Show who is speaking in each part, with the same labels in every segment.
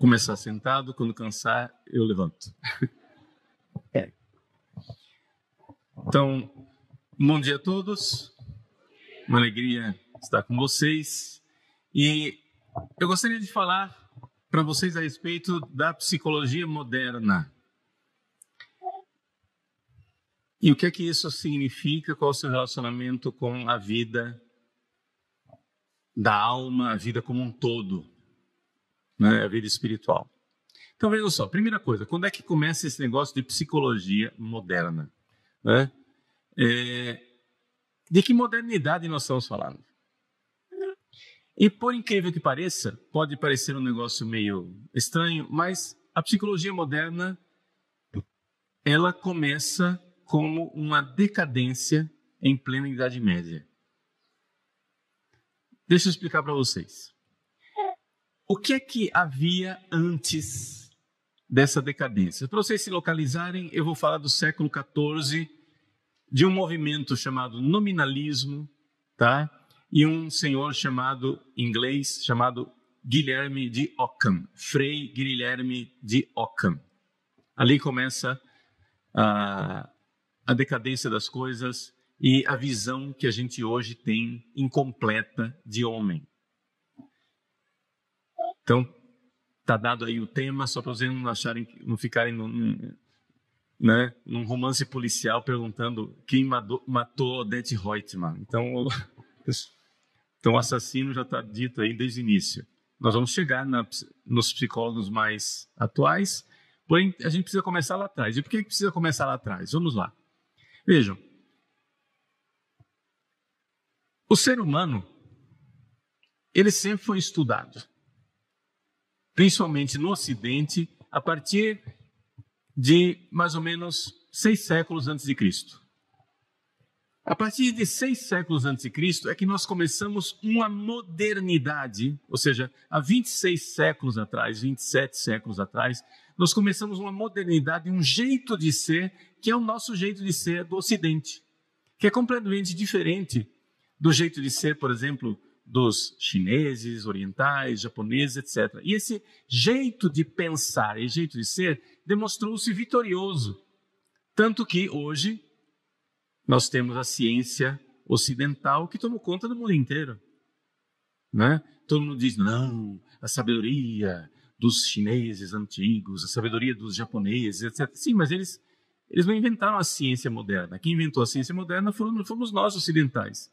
Speaker 1: começar sentado, quando cansar, eu levanto. Então, bom dia a todos. Uma alegria estar com vocês. E eu gostaria de falar para vocês a respeito da psicologia moderna. E o que é que isso significa, qual é o seu relacionamento com a vida da alma, a vida como um todo, né? A vida espiritual. Então vejam só, primeira coisa, quando é que começa esse negócio de psicologia moderna? Né? De que modernidade nós estamos falando? E por incrível que pareça, pode parecer um negócio meio estranho, mas a psicologia moderna, ela começa como uma decadência em plena Idade Média. Deixa eu explicar para vocês. O que é que havia antes dessa decadência? Para vocês se localizarem, eu vou falar do século XIV, de um movimento chamado nominalismo, tá? E um senhor inglês chamado Guilherme de Ockham, Frei Guilherme de Ockham. Ali começa a decadência das coisas e a visão que a gente hoje tem incompleta de homem. Então, está dado aí o tema, só para vocês não ficarem num romance policial perguntando quem matou Odette Reutemann. Então, o assassino já está dito aí desde o início. Nós vamos chegar nos psicólogos mais atuais, porém a gente precisa começar lá atrás. E por que precisa começar lá atrás? Vamos lá. Vejam, o ser humano, ele sempre foi estudado, principalmente no Ocidente, a partir de mais ou menos 6 séculos antes de Cristo. A partir de 6 séculos antes de Cristo é que nós começamos uma modernidade, ou seja, há 26 séculos atrás, 27 séculos atrás, nós começamos uma modernidade, um jeito de ser, que é o nosso jeito de ser do Ocidente, que é completamente diferente do jeito de ser, por exemplo, dos chineses, orientais, japoneses, etc. E esse jeito de pensar e jeito de ser demonstrou-se vitorioso. Tanto que hoje nós temos a ciência ocidental que tomou conta do mundo inteiro. Né? Todo mundo diz, não, a sabedoria dos chineses antigos, a sabedoria dos japoneses, etc. Sim, mas eles não inventaram a ciência moderna. Quem inventou a ciência moderna fomos nós ocidentais.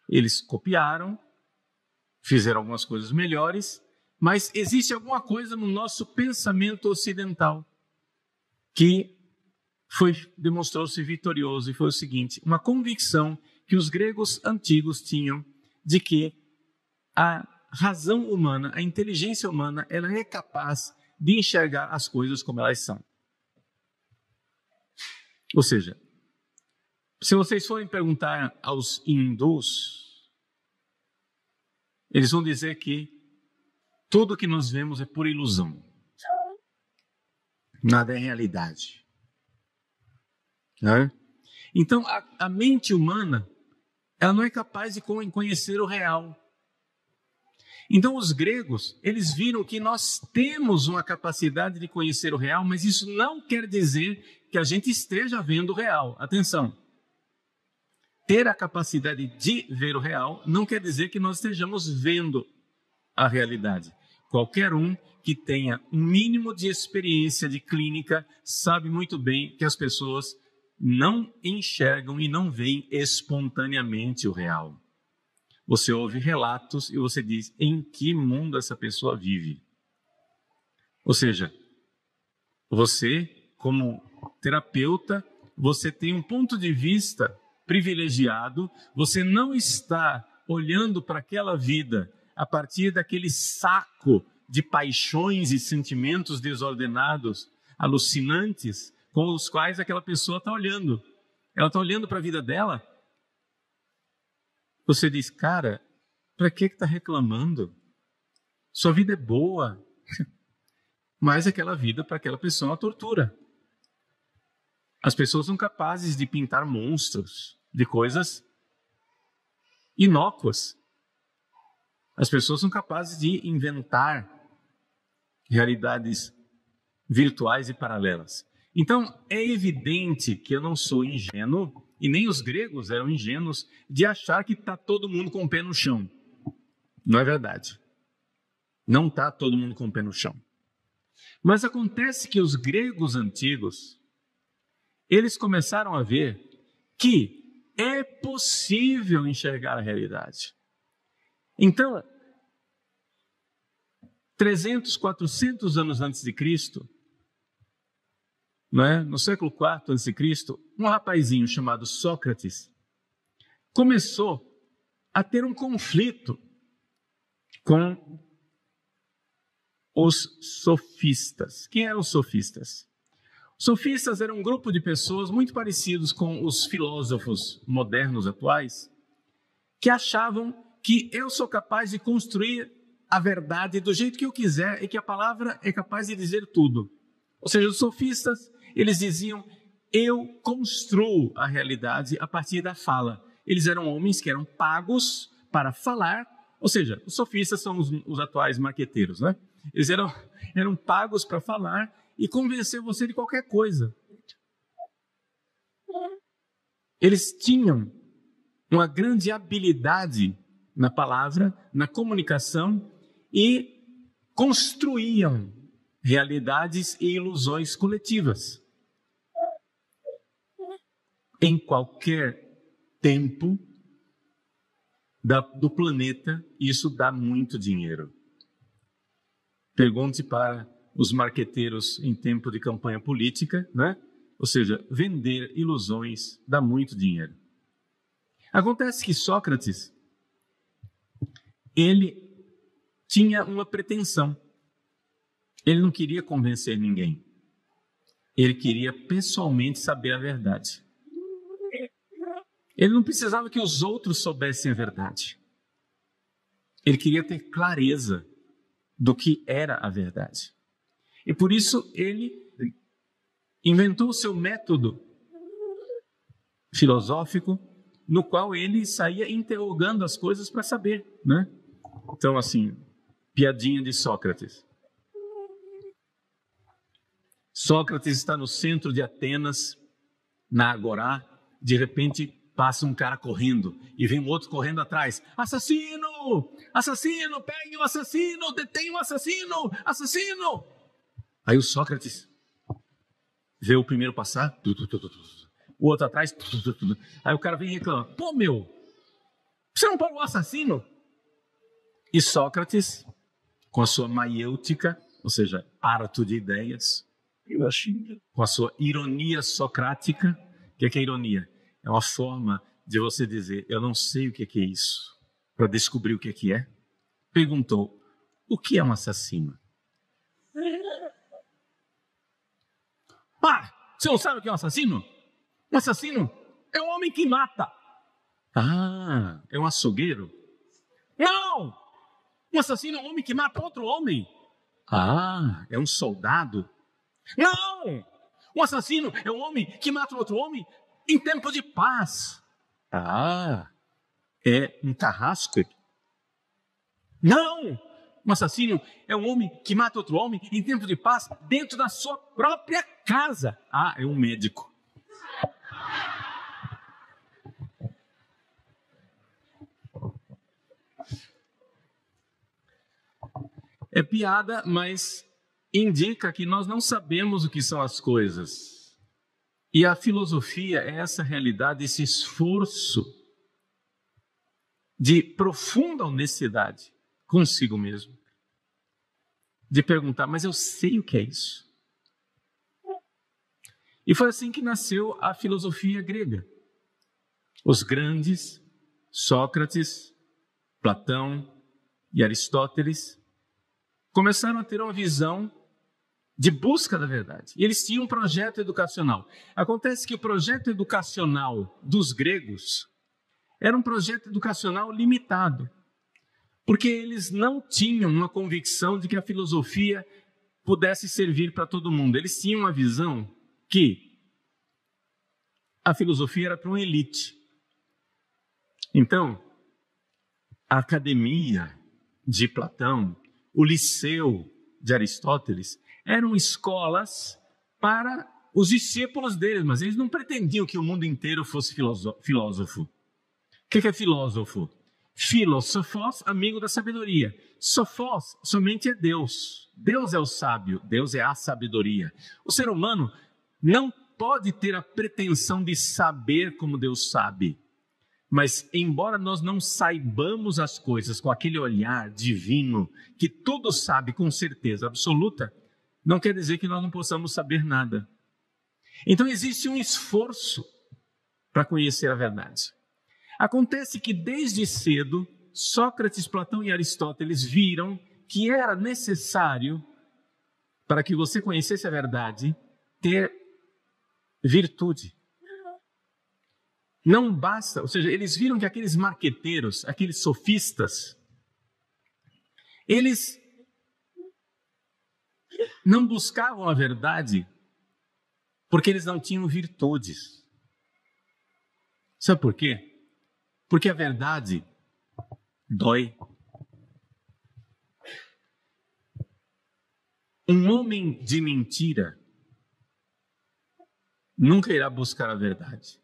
Speaker 1: Eles copiaram, fizeram algumas coisas melhores, mas existe alguma coisa no nosso pensamento ocidental que demonstrou-se vitorioso, e foi o seguinte, uma convicção que os gregos antigos tinham de que a razão humana, a inteligência humana, ela é capaz de enxergar as coisas como elas são. Ou seja, se vocês forem perguntar aos hindus, eles vão dizer que tudo que nós vemos é pura ilusão. Nada é realidade. Né? Então, a mente humana, ela não é capaz de conhecer o real. Então, os gregos, eles viram que nós temos uma capacidade de conhecer o real, mas isso não quer dizer que a gente esteja vendo o real. Atenção. Ter a capacidade de ver o real não quer dizer que nós estejamos vendo a realidade. Qualquer um que tenha um mínimo de experiência de clínica sabe muito bem que as pessoas não enxergam e não veem espontaneamente o real. Você ouve relatos e você diz, em que mundo essa pessoa vive? Ou seja, você, como terapeuta, você tem um ponto de vista privilegiado, você não está olhando para aquela vida a partir daquele saco de paixões e sentimentos desordenados, alucinantes, com os quais aquela pessoa está olhando. Ela está olhando para a vida dela. Você diz, cara, para que está reclamando? Sua vida é boa, mas aquela vida para aquela pessoa é uma tortura. As pessoas são capazes de pintar monstros de coisas inócuas. As pessoas são capazes de inventar realidades virtuais e paralelas. Então, é evidente que eu não sou ingênuo, e nem os gregos eram ingênuos, de achar que está todo mundo com o pé no chão. Não é verdade. Não está todo mundo com o pé no chão. Mas acontece que os gregos antigos, eles começaram a ver que é possível enxergar a realidade. Então, 300, 400 anos antes de Cristo, no século IV a.C., um rapazinho chamado Sócrates começou a ter um conflito com os sofistas. Quem eram os sofistas? Os sofistas eram um grupo de pessoas muito parecidos com os filósofos modernos atuais, que achavam que eu sou capaz de construir a verdade do jeito que eu quiser e que a palavra é capaz de dizer tudo. Ou seja, os sofistas, eles diziam, eu construo a realidade a partir da fala. Eles eram homens que eram pagos para falar, ou seja, os sofistas são os atuais marqueteiros, né? Eles eram pagos para falar e convencer você de qualquer coisa. Eles tinham uma grande habilidade na palavra, na comunicação e construíam realidades e ilusões coletivas. Em qualquer tempo do planeta, isso dá muito dinheiro. Pergunte para os marqueteiros em tempo de campanha política, né? Ou seja, vender ilusões dá muito dinheiro. Acontece que Sócrates, ele tinha uma pretensão. Ele não queria convencer ninguém. Ele queria pessoalmente saber a verdade. Ele não precisava que os outros soubessem a verdade. Ele queria ter clareza do que era a verdade. E por isso ele inventou o seu método filosófico, no qual ele saía interrogando as coisas para saber, né? Então, assim, piadinha de Sócrates. Sócrates está no centro de Atenas, na Agorá, de repente passa um cara correndo e vem um outro correndo atrás. Assassino! Assassino! Pegue o assassino! Detenha o assassino! Assassino! Aí o Sócrates vê o primeiro passar, o outro atrás, aí o cara vem e reclama. Pô, meu, você não parou o assassino? E Sócrates, com a sua maiêutica, ou seja, parto de ideias, com a sua ironia socrática. O que é ironia? É uma forma de você dizer, eu não sei o que é isso, para descobrir o que é. Perguntou, o que é um assassino? Ah, você não sabe o que é um assassino? Um assassino é um homem que mata. Ah, é um açougueiro? Não! Um assassino é um homem que mata outro homem. Ah, é um soldado? Não! Um assassino é um homem que mata outro homem em tempo de paz. Ah, é um carrasco? Não! Um assassino é um homem que mata outro homem em tempo de paz dentro da sua própria casa. Ah, é um médico. É piada, mas indica que nós não sabemos o que são as coisas. E a filosofia é essa realidade, esse esforço de profunda honestidade consigo mesmo. De perguntar, mas eu sei o que é isso? E foi assim que nasceu a filosofia grega. Os grandes, Sócrates, Platão e Aristóteles, começaram a ter uma visão de busca da verdade. E eles tinham um projeto educacional. Acontece que o projeto educacional dos gregos era um projeto educacional limitado, porque eles não tinham uma convicção de que a filosofia pudesse servir para todo mundo. Eles tinham uma visão que a filosofia era para uma elite. Então, a academia de Platão, o liceu de Aristóteles eram escolas para os discípulos deles, mas eles não pretendiam que o mundo inteiro fosse filósofo. O que é filósofo? Filosofos, amigo da sabedoria. Sofos somente é Deus. Deus é o sábio, Deus é a sabedoria. O ser humano não pode ter a pretensão de saber como Deus sabe. Mas, embora nós não saibamos as coisas com aquele olhar divino, que tudo sabe com certeza absoluta, não quer dizer que nós não possamos saber nada. Então, existe um esforço para conhecer a verdade. Acontece que, desde cedo, Sócrates, Platão e Aristóteles viram que era necessário, para que você conhecesse a verdade, ter virtude. Não basta, ou seja, eles viram que aqueles marqueteiros, aqueles sofistas, eles não buscavam a verdade porque eles não tinham virtudes. Sabe por quê? Porque a verdade dói. Um homem de mentira nunca irá buscar a verdade.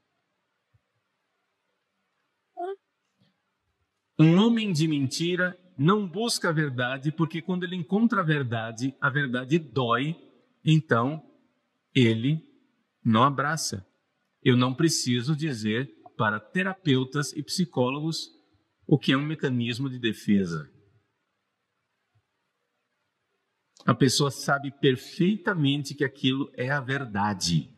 Speaker 1: Um homem de mentira não busca a verdade porque quando ele encontra a verdade dói, então ele não abraça. Eu não preciso dizer para terapeutas e psicólogos o que é um mecanismo de defesa. A pessoa sabe perfeitamente que aquilo é a verdade.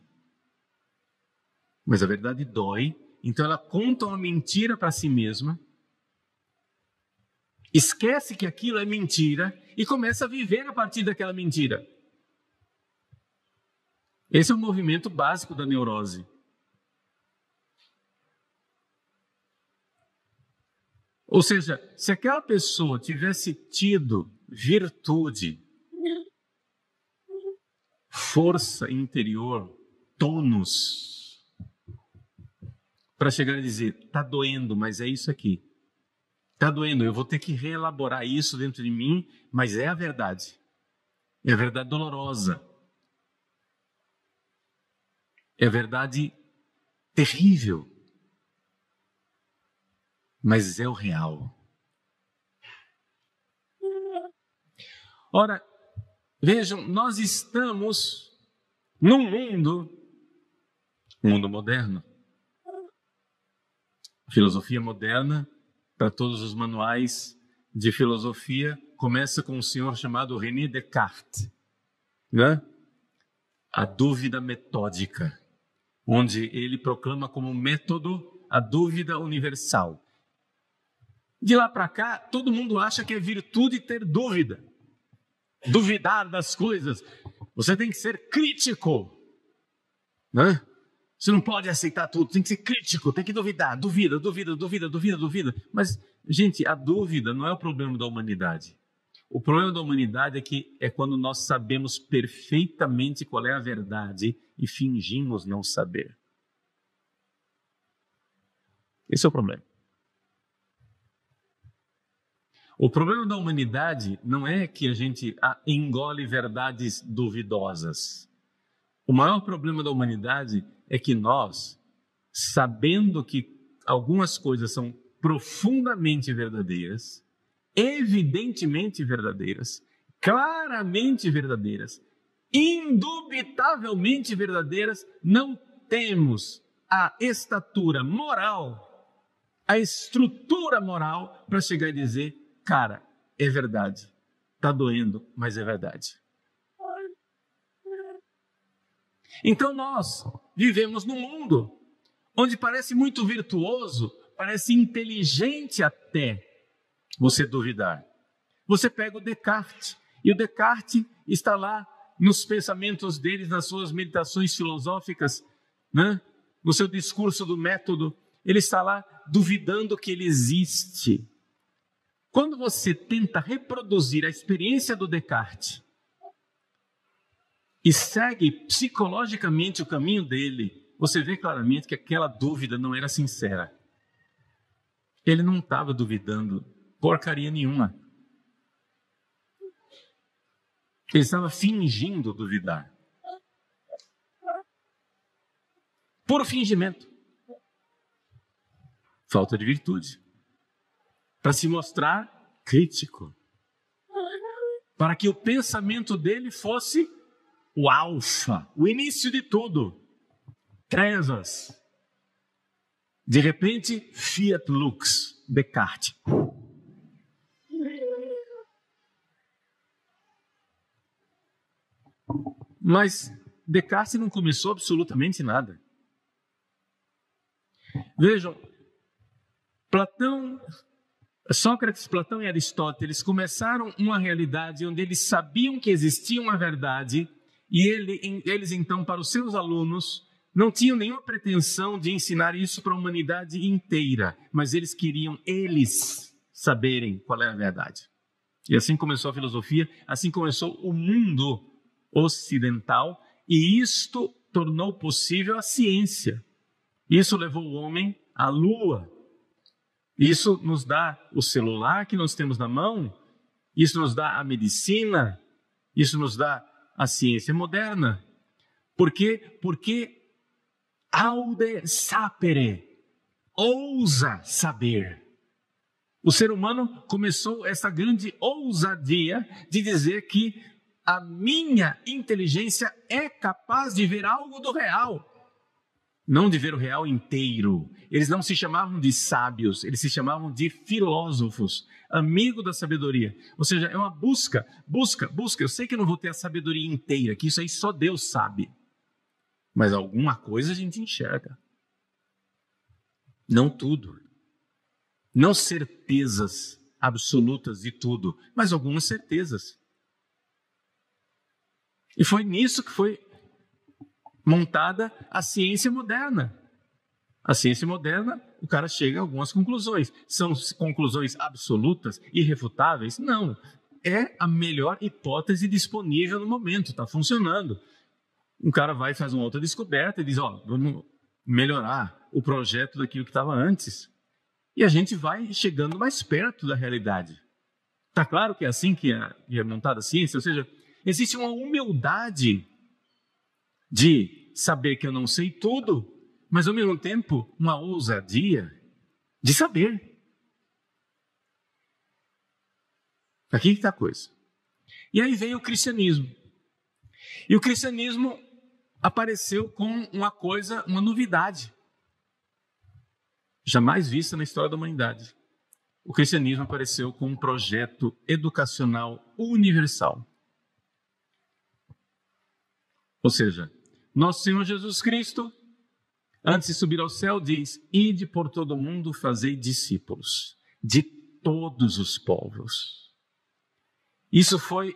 Speaker 1: Mas a verdade dói, então ela conta uma mentira para si mesma, esquece que aquilo é mentira e começa a viver a partir daquela mentira. Esse é o movimento básico da neurose. Ou seja, se aquela pessoa tivesse tido virtude, força interior, tônus, para chegar a dizer, está doendo, mas é isso aqui. Está doendo, eu vou ter que reelaborar isso dentro de mim, mas é a verdade. É a verdade dolorosa. É a verdade terrível. Mas é o real. Ora, vejam, nós estamos num mundo moderno. Filosofia moderna, para todos os manuais de filosofia, começa com um senhor chamado René Descartes, né? A dúvida metódica, onde ele proclama como método a dúvida universal. De lá para cá, todo mundo acha que é virtude ter dúvida, duvidar das coisas. Você tem que ser crítico, né? Você não pode aceitar tudo, tem que ser crítico, tem que duvidar, duvida. Mas, gente, a dúvida não é o problema da humanidade. O problema da humanidade é quando nós sabemos perfeitamente qual é a verdade e fingimos não saber. Esse é o problema. O problema da humanidade não é que a gente engole verdades duvidosas. O maior problema da humanidade é que nós, sabendo que algumas coisas são profundamente verdadeiras, evidentemente verdadeiras, claramente verdadeiras, indubitavelmente verdadeiras, não temos a estatura moral, a estrutura moral para chegar e dizer, cara, é verdade, está doendo, mas é verdade. Então nós vivemos num mundo onde parece muito virtuoso, parece inteligente até você duvidar. Você pega o Descartes, e o Descartes está lá nos pensamentos dele, nas suas meditações filosóficas, né? No seu discurso do método, ele está lá duvidando que ele existe. Quando você tenta reproduzir a experiência do Descartes e segue psicologicamente o caminho dele, você vê claramente que aquela dúvida não era sincera. Ele não estava duvidando porcaria nenhuma. Ele estava fingindo duvidar. Puro fingimento. Falta de virtude. Para se mostrar crítico. Para que o pensamento dele fosse o alfa, o início de tudo. Trevas. De repente, Fiat Lux, Descartes. Mas Descartes não começou absolutamente nada. Vejam, Sócrates, Platão e Aristóteles começaram uma realidade onde eles sabiam que existia uma verdade e eles então, para os seus alunos, não tinham nenhuma pretensão de ensinar isso para a humanidade inteira, mas eles queriam saberem qual é a verdade. E assim começou a filosofia, assim começou o mundo ocidental, e isto tornou possível a ciência. Isso levou o homem à Lua. Isso nos dá o celular que nós temos na mão, isso nos dá a medicina, isso nos dá a ciência moderna. Por quê? Porque aude sapere, ousa saber. O ser humano começou essa grande ousadia de dizer que a minha inteligência é capaz de ver algo do real. Não de ver o real inteiro. Eles não se chamavam de sábios, eles se chamavam de filósofos, amigo da sabedoria. Ou seja, é uma busca. Eu sei que eu não vou ter a sabedoria inteira, que isso aí só Deus sabe. Mas alguma coisa a gente enxerga. Não tudo. Não certezas absolutas de tudo, mas algumas certezas. E foi nisso que foi montada a ciência moderna. A ciência moderna, o cara chega a algumas conclusões. São conclusões absolutas, irrefutáveis? Não. É a melhor hipótese disponível no momento, está funcionando. Um cara vai e faz uma outra descoberta e diz, vamos melhorar o projeto daquilo que estava antes. E a gente vai chegando mais perto da realidade. Está claro que é assim que é montada a ciência? Ou seja, existe uma humildade de saber que eu não sei tudo, mas ao mesmo tempo uma ousadia de saber. Aqui está a coisa. E aí veio o cristianismo. E o cristianismo apareceu com uma novidade, jamais vista na história da humanidade. O cristianismo apareceu com um projeto educacional universal. Ou seja, nosso Senhor Jesus Cristo, antes de subir ao céu, diz: ide por todo o mundo, fazei discípulos de todos os povos. Isso foi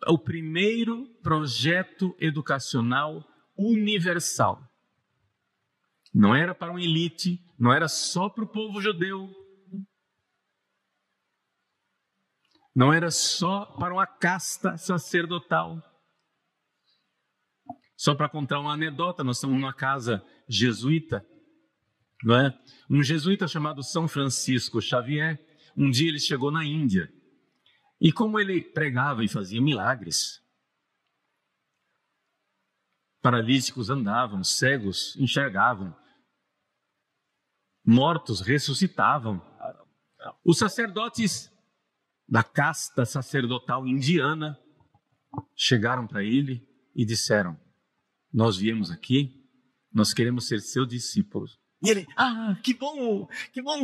Speaker 1: o primeiro projeto educacional universal. Não era para uma elite, não era só para o povo judeu, não era só para uma casta sacerdotal. Só para contar uma anedota, nós estamos numa casa jesuíta, não é? Um jesuíta chamado São Francisco Xavier, um dia ele chegou na Índia. E como ele pregava e fazia milagres, paralíticos andavam, cegos enxergavam, mortos ressuscitavam. Os sacerdotes da casta sacerdotal indiana chegaram para ele e disseram: nós viemos aqui, nós queremos ser seus discípulos. E ele: que bom,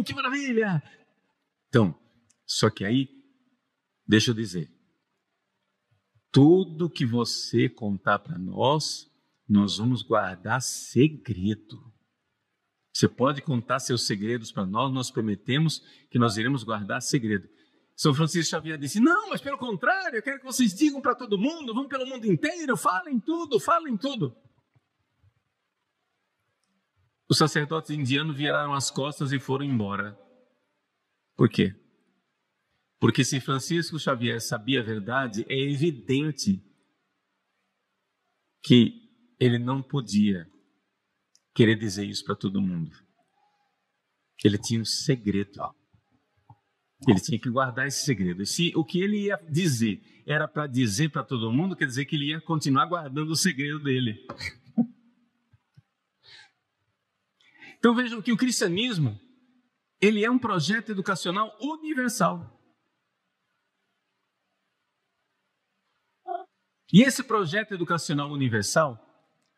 Speaker 1: que maravilha. Então, só que aí, deixa eu dizer, tudo que você contar para nós, nós vamos guardar segredo. Você pode contar seus segredos para nós, nós prometemos que nós iremos guardar segredo. São Francisco Xavier disse: não, mas pelo contrário, eu quero que vocês digam para todo mundo, vão pelo mundo inteiro, falem tudo, falem tudo. Os sacerdotes indianos viraram as costas e foram embora. Por quê? Porque se Francisco Xavier sabia a verdade, é evidente que ele não podia querer dizer isso para todo mundo. Ele tinha um segredo. Ele tinha que guardar esse segredo. E se o que ele ia dizer era para dizer para todo mundo, quer dizer que ele ia continuar guardando o segredo dele. Então vejam que o cristianismo, ele é um projeto educacional universal. E esse projeto educacional universal,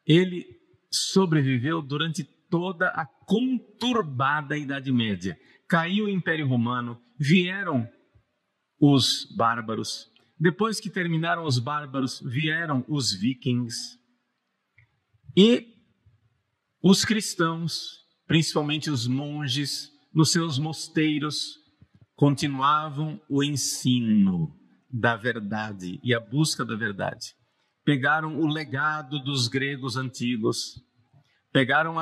Speaker 1: ele sobreviveu durante toda a conturbada Idade Média. Caiu o Império Romano, vieram os bárbaros. Depois que terminaram os bárbaros, vieram os vikings. E os cristãos, principalmente os monges, nos seus mosteiros, continuavam o ensino da verdade e a busca da verdade. Pegaram o legado dos gregos antigos, pegaram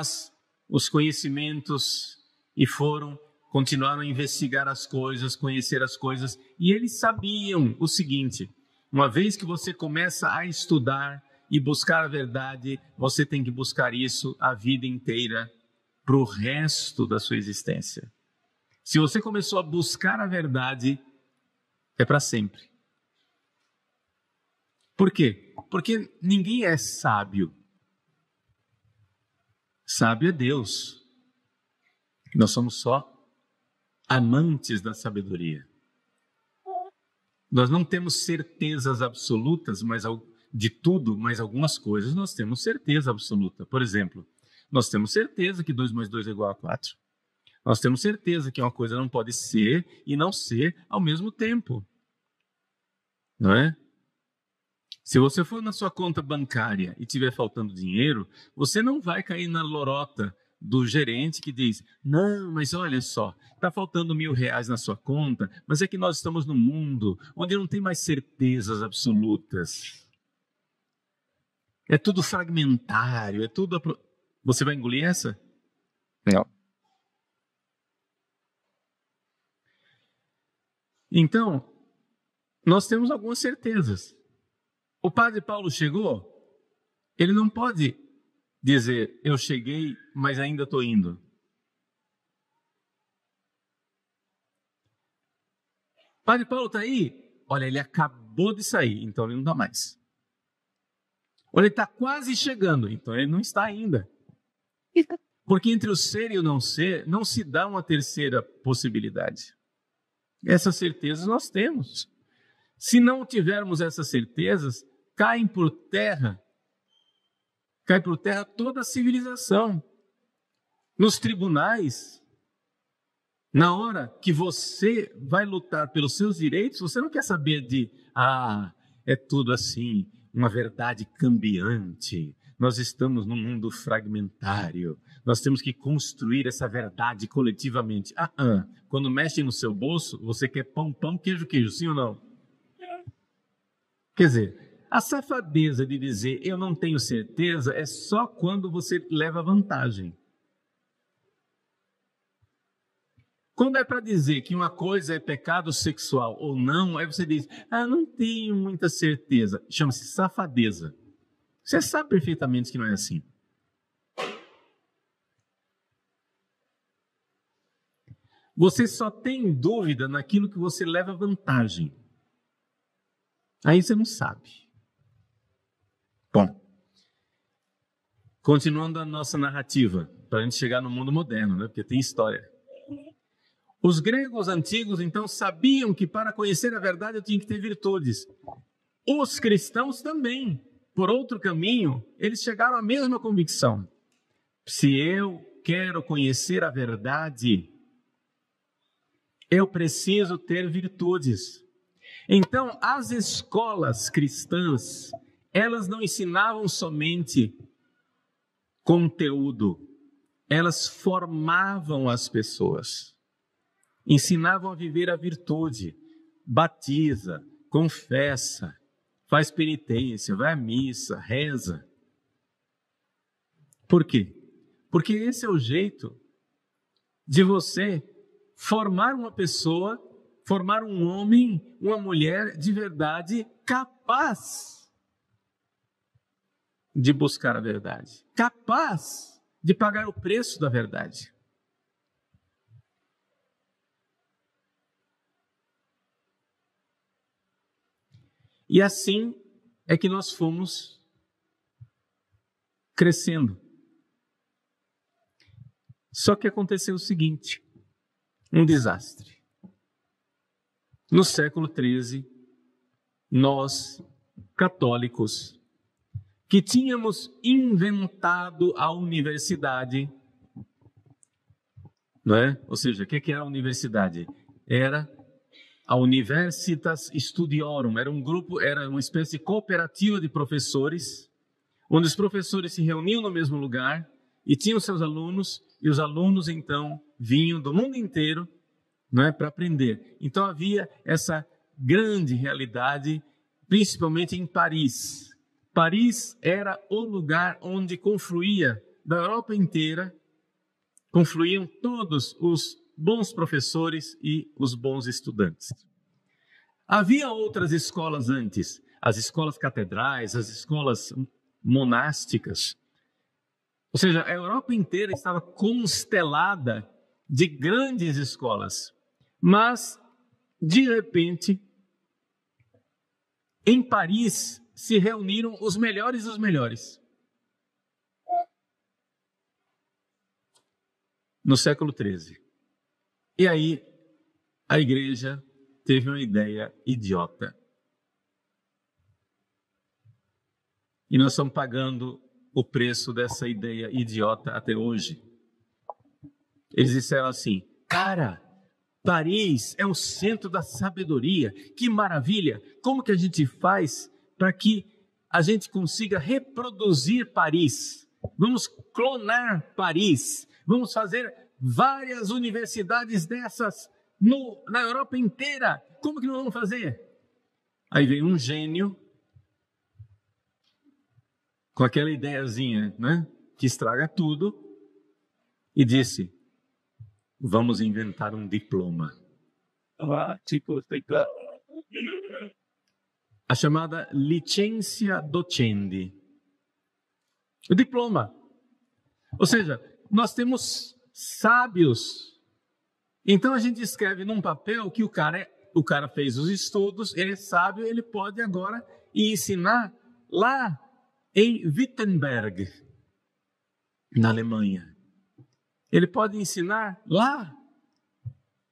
Speaker 1: os conhecimentos e continuaram a investigar as coisas, conhecer as coisas, e eles sabiam o seguinte: uma vez que você começa a estudar e buscar a verdade, você tem que buscar isso a vida inteira, para o resto da sua existência. Se você começou a buscar a verdade, é para sempre. Por quê? Porque ninguém é sábio. Sábio é Deus. Nós somos só amantes da sabedoria. Nós não temos certezas absolutas de tudo, mas algumas coisas nós temos certeza absoluta. Por exemplo, nós temos certeza que 2 mais 2 é igual a 4. Nós temos certeza que uma coisa não pode ser e não ser ao mesmo tempo. Não é? Se você for na sua conta bancária e estiver faltando dinheiro, você não vai cair na lorota do gerente que diz: não, mas olha só, está faltando R$1.000 na sua conta, mas é que nós estamos num mundo onde não tem mais certezas absolutas. É tudo fragmentário, é tudo... Você vai engolir essa? Não. Então, nós temos algumas certezas. O padre Paulo chegou, ele não pode dizer: eu cheguei, mas ainda estou indo. O padre Paulo está aí? Olha, ele acabou de sair, então ele não está mais. Olha, ele está quase chegando, então ele não está ainda. Porque entre o ser e o não ser, não se dá uma terceira possibilidade. Essas certezas nós temos. Se não tivermos essas certezas, cai por terra toda a civilização. Nos tribunais, na hora que você vai lutar pelos seus direitos, você não quer saber é tudo assim, uma verdade cambiante. Nós estamos num mundo fragmentário. Nós temos que construir essa verdade coletivamente. Quando mexem no seu bolso, você quer pão, pão, queijo, queijo, sim ou não? Quer dizer, a safadeza de dizer eu não tenho certeza é só quando você leva vantagem. Quando é para dizer que uma coisa é pecado sexual ou não, aí você diz: não tenho muita certeza. Chama-se safadeza. Você sabe perfeitamente que não é assim. Você só tem dúvida naquilo que você leva vantagem. Aí você não sabe. Bom, continuando a nossa narrativa, para a gente chegar no mundo moderno, né? Porque tem história. Os gregos antigos, então, sabiam que para conhecer a verdade eu tinha que ter virtudes. Os cristãos também, por outro caminho, eles chegaram à mesma convicção. Se eu quero conhecer a verdade, eu preciso ter virtudes. Então, as escolas cristãs, elas não ensinavam somente conteúdo, elas formavam as pessoas. Ensinavam a viver a virtude, batiza, confessa, faz penitência, vai à missa, reza. Por quê? Porque esse é o jeito de você formar uma pessoa, formar um homem, uma mulher de verdade capaz de buscar a verdade, capaz de pagar o preço da verdade. E assim é que nós fomos crescendo. Só que aconteceu o seguinte, um desastre. No século XIII, nós, católicos, que tínhamos inventado a universidade, não é? Ou seja, o que era a universidade? Era a Universitas Studiorum, era um grupo, era uma espécie de cooperativa de professores, onde os professores se reuniam no mesmo lugar e tinham seus alunos, e os alunos então vinham do mundo inteiro, não é, para aprender. Então havia essa grande realidade, principalmente em Paris. Paris era o lugar onde confluía da Europa inteira, confluíam todos os bons professores e os bons estudantes. Havia outras escolas antes, as escolas catedrais, as escolas monásticas. Ou seja, a Europa inteira estava constelada de grandes escolas. Mas, de repente, em Paris se reuniram os melhores dos melhores. No século XIII. E aí, a igreja teve uma ideia idiota. E nós estamos pagando o preço dessa ideia idiota até hoje. Eles disseram assim, cara, Paris é o centro da sabedoria, que maravilha! Como que a gente faz para que a gente consiga reproduzir Paris? Vamos clonar Paris, vamos fazer várias universidades dessas na Europa inteira. Como que nós vamos fazer? Aí veio um gênio com aquela ideiazinha, né, que estraga tudo, e disse, vamos inventar um diploma. A chamada licenza docendi. O diploma. Ou seja, nós temos sábios. Então a gente escreve num papel que o cara fez os estudos, ele é sábio, ele pode agora ir ensinar lá em Wittenberg, na Alemanha. Ele pode ensinar lá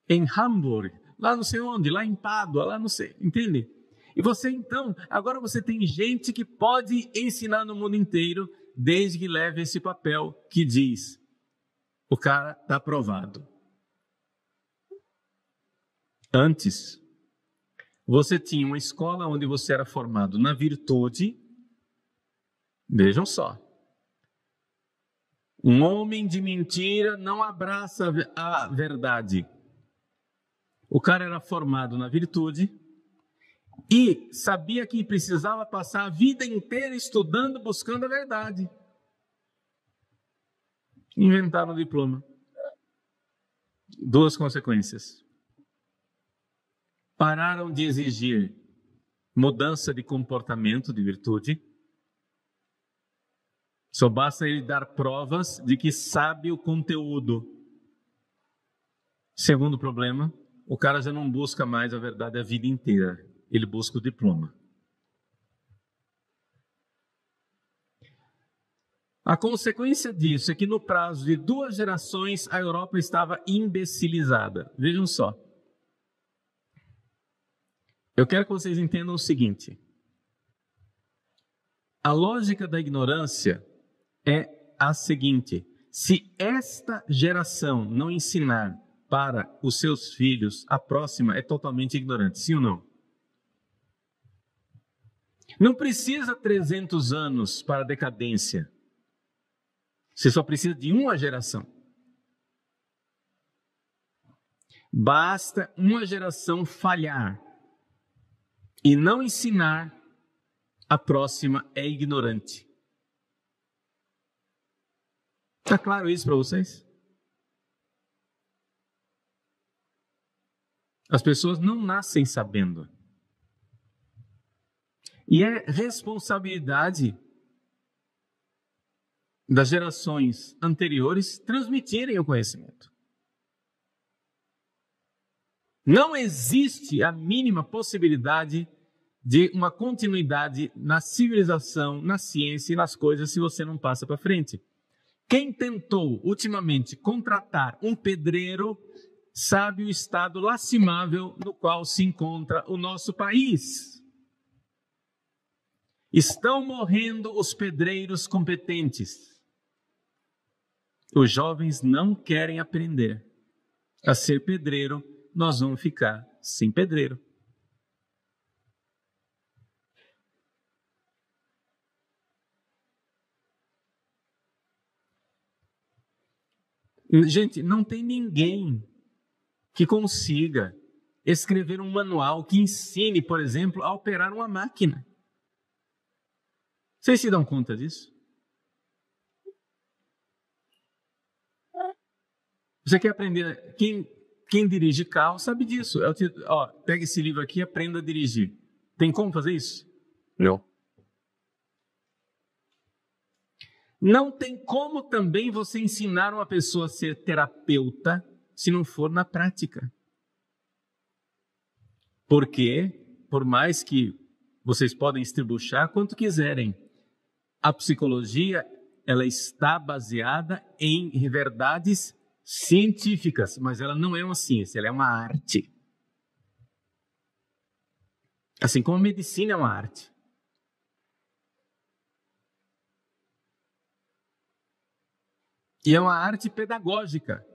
Speaker 1: em Hamburg, lá não sei onde, lá em Pádua, lá não sei, entende? E você então, agora você tem gente que pode ensinar no mundo inteiro, desde que leve esse papel que diz, o cara está aprovado. Antes, você tinha uma escola onde você era formado na virtude. Vejam só. Um homem de mentira não abraça a verdade. O cara era formado na virtude e sabia que precisava passar a vida inteira estudando, buscando a verdade. Inventaram o diploma. Duas consequências. Pararam de exigir mudança de comportamento de virtude. Só basta ele dar provas de que sabe o conteúdo. Segundo problema, o cara já não busca mais a verdade a vida inteira. Ele busca o diploma. A consequência disso é que no prazo de 2 gerações a Europa estava imbecilizada. Vejam só. Eu quero que vocês entendam o seguinte. A lógica da ignorância é a seguinte: se esta geração não ensinar para os seus filhos, a próxima é totalmente ignorante, sim ou não? Não precisa 300 anos para a decadência. Você só precisa de uma geração. Basta uma geração falhar e não ensinar, a próxima é ignorante. Está claro isso para vocês? As pessoas não nascem sabendo. E é responsabilidade das gerações anteriores transmitirem o conhecimento. Não existe a mínima possibilidade de uma continuidade na civilização, na ciência e nas coisas se você não passa para frente. Quem tentou ultimamente contratar um pedreiro sabe o estado lastimável no qual se encontra o nosso país. Estão morrendo os pedreiros competentes. Os jovens não querem aprender a ser pedreiro, nós vamos ficar sem pedreiro. Gente, não tem ninguém que consiga escrever um manual que ensine, por exemplo, a operar uma máquina. Vocês se dão conta disso? Você quer aprender? Quem dirige carro sabe disso. Pega esse livro aqui e aprenda a dirigir. Tem como fazer isso? Não. Não tem como também você ensinar uma pessoa a ser terapeuta se não for na prática. Porque, por mais que vocês podem estribuchar quanto quiserem, a psicologia ela está baseada em verdades científicas, mas ela não é uma ciência, ela é uma arte. Assim como a medicina é uma arte. E é uma arte pedagógica,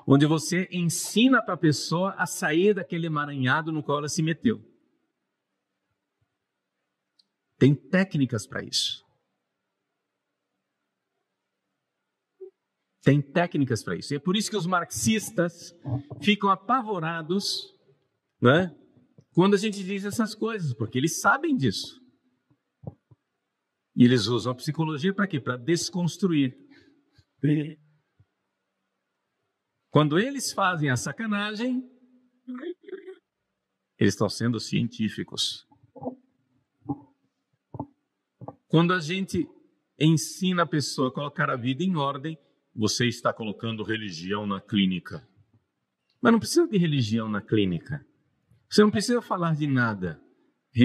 Speaker 1: onde você ensina para a pessoa a sair daquele emaranhado no qual ela se meteu. Tem técnicas para isso. Tem técnicas para isso. E é por isso que os marxistas ficam apavorados, né, quando a gente diz essas coisas, porque eles sabem disso. E eles usam a psicologia para quê? Para desconstruir. Quando eles fazem a sacanagem, eles estão sendo científicos. Quando a gente ensina a pessoa a colocar a vida em ordem, você está colocando religião na clínica. Mas não precisa de religião na clínica. Você não precisa falar de nada.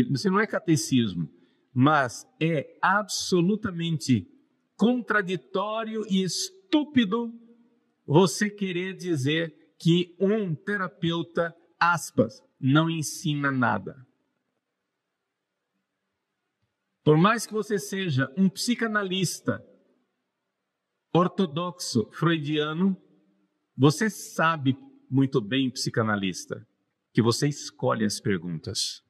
Speaker 1: Você não é catecismo. Mas é absolutamente contraditório e estúpido você querer dizer que um terapeuta, aspas, não ensina nada. Por mais que você seja um psicanalista ortodoxo freudiano, você sabe muito bem, psicanalista, que você escolhe as perguntas.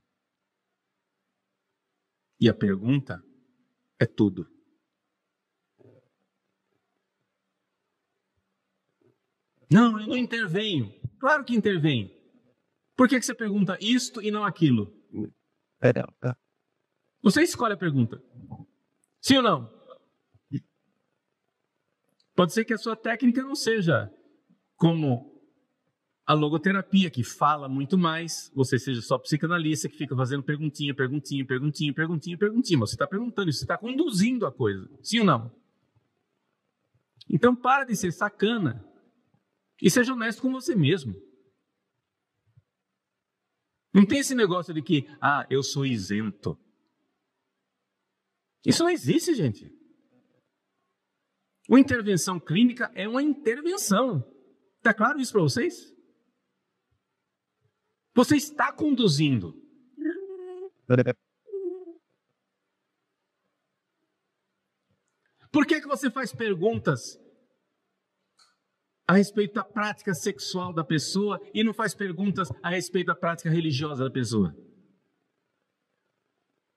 Speaker 1: E a pergunta é tudo. Não, eu não intervenho. Claro que intervenho. Por que você pergunta isto e não aquilo? Você escolhe a pergunta. Sim ou não? Pode ser que a sua técnica não seja como a logoterapia, que fala muito mais, você seja só psicanalista, que fica fazendo perguntinha. Você está perguntando, você está conduzindo a coisa. Sim ou não? Então para de ser sacana e seja honesto com você mesmo. Não tem esse negócio de que, eu sou isento. Isso não existe, gente. Uma intervenção clínica é uma intervenção. Está claro isso para vocês? Você está conduzindo. Por que você faz perguntas a respeito da prática sexual da pessoa e não faz perguntas a respeito da prática religiosa da pessoa?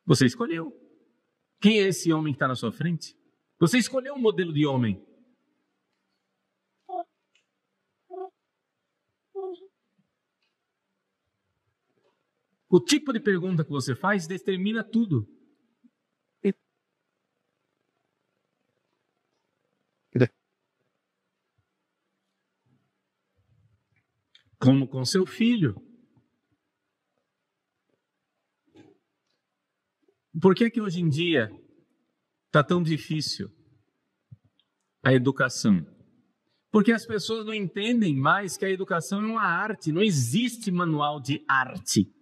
Speaker 1: Você escolheu. Quem é esse homem que está na sua frente? Você escolheu um modelo de homem. O tipo de pergunta que você faz determina tudo. Como com seu filho. Por que que hoje em dia está tão difícil a educação? Porque as pessoas não entendem mais que a educação é uma arte. Não existe manual de arte.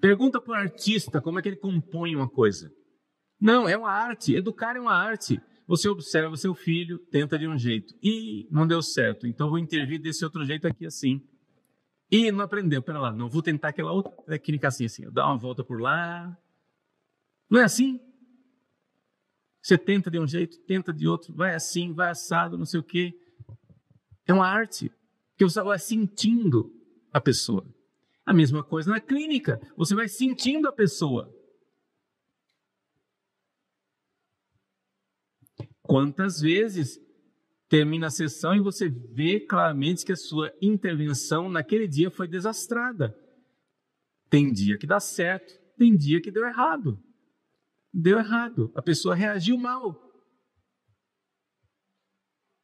Speaker 1: Pergunta para o artista como é que ele compõe uma coisa. Não, é uma arte. Educar é uma arte. Você observa seu filho, tenta de um jeito. E não deu certo, então vou intervir desse outro jeito aqui assim. E não aprendeu, pera lá, não vou tentar aquela outra técnica assim, dar uma volta por lá. Não é assim? Você tenta de um jeito, tenta de outro, vai assim, vai assado, não sei o quê. É uma arte, que você vai sentindo a pessoa. A mesma coisa na clínica, você vai sentindo a pessoa. Quantas vezes termina a sessão e você vê claramente que a sua intervenção naquele dia foi desastrada. Tem dia que dá certo, tem dia que deu errado. Deu errado, a pessoa reagiu mal.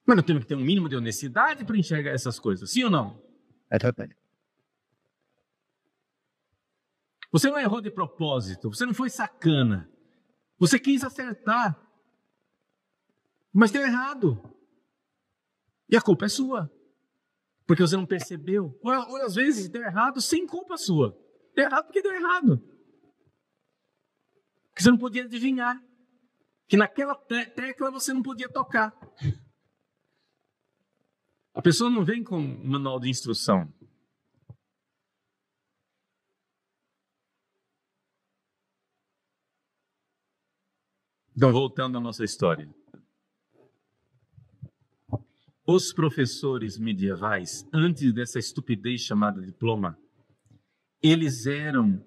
Speaker 1: Mas nós temos que ter um mínimo de honestidade para enxergar essas coisas, sim ou não?
Speaker 2: É verdade.
Speaker 1: Você não errou de propósito, você não foi sacana. Você quis acertar, mas deu errado. E a culpa é sua, porque você não percebeu. Ou às vezes deu errado sem culpa sua. Deu errado porque deu errado. Porque você não podia adivinhar. Que naquela tecla você não podia tocar. A pessoa não vem com um manual de instrução. Então, voltando à nossa história. Os professores medievais, antes dessa estupidez chamada diploma, eles eram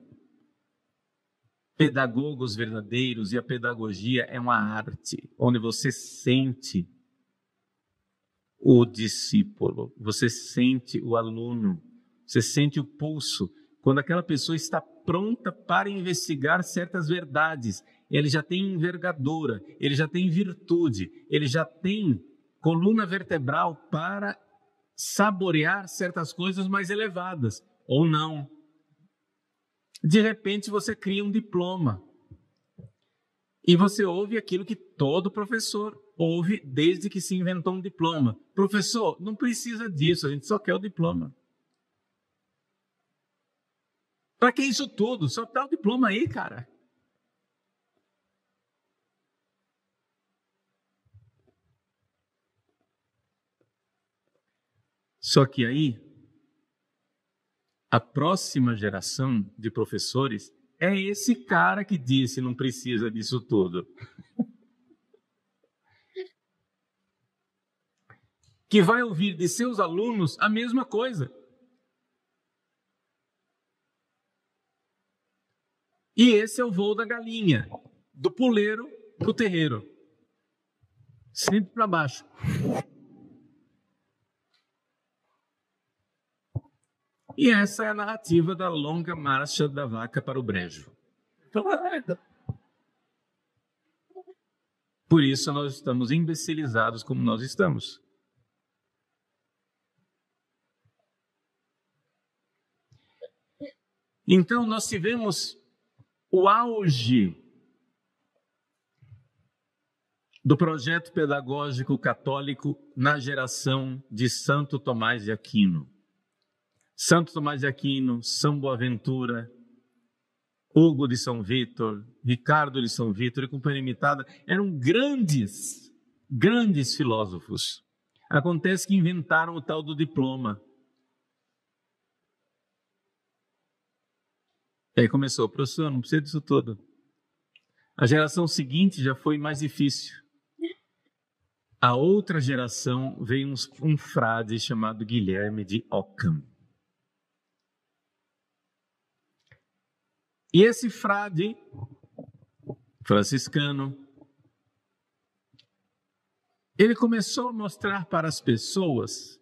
Speaker 1: pedagogos verdadeiros, e a pedagogia é uma arte, onde você sente o discípulo, você sente o aluno, você sente o pulso. Quando aquela pessoa está pronta para investigar certas verdades, ele já tem envergadura, ele já tem virtude, ele já tem coluna vertebral para saborear certas coisas mais elevadas, ou não. De repente você cria um diploma e você ouve aquilo que todo professor ouve desde que se inventou um diploma. Professor, não precisa disso, a gente só quer o diploma. Para que isso tudo? Só dá o diploma aí, cara. Só que aí, a próxima geração de professores é esse cara que disse não precisa disso tudo. Que vai ouvir de seus alunos a mesma coisa. E esse é o voo da galinha, do puleiro para o terreiro. Sempre para baixo. E essa é a narrativa da longa marcha da vaca para o brejo. Por isso nós estamos imbecilizados como nós estamos. Então nós tivemos o auge do projeto pedagógico católico na geração de Santo Tomás de Aquino. Santo Tomás de Aquino, São Boaventura, Hugo de São Vítor, Ricardo de São Vítor e companhia limitada eram grandes filósofos. Acontece que inventaram o tal do diploma. E aí começou, professor, não precisa disso tudo. A geração seguinte já foi mais difícil. A outra geração veio um frade chamado Guilherme de Ockham. E esse frade franciscano, ele começou a mostrar para as pessoas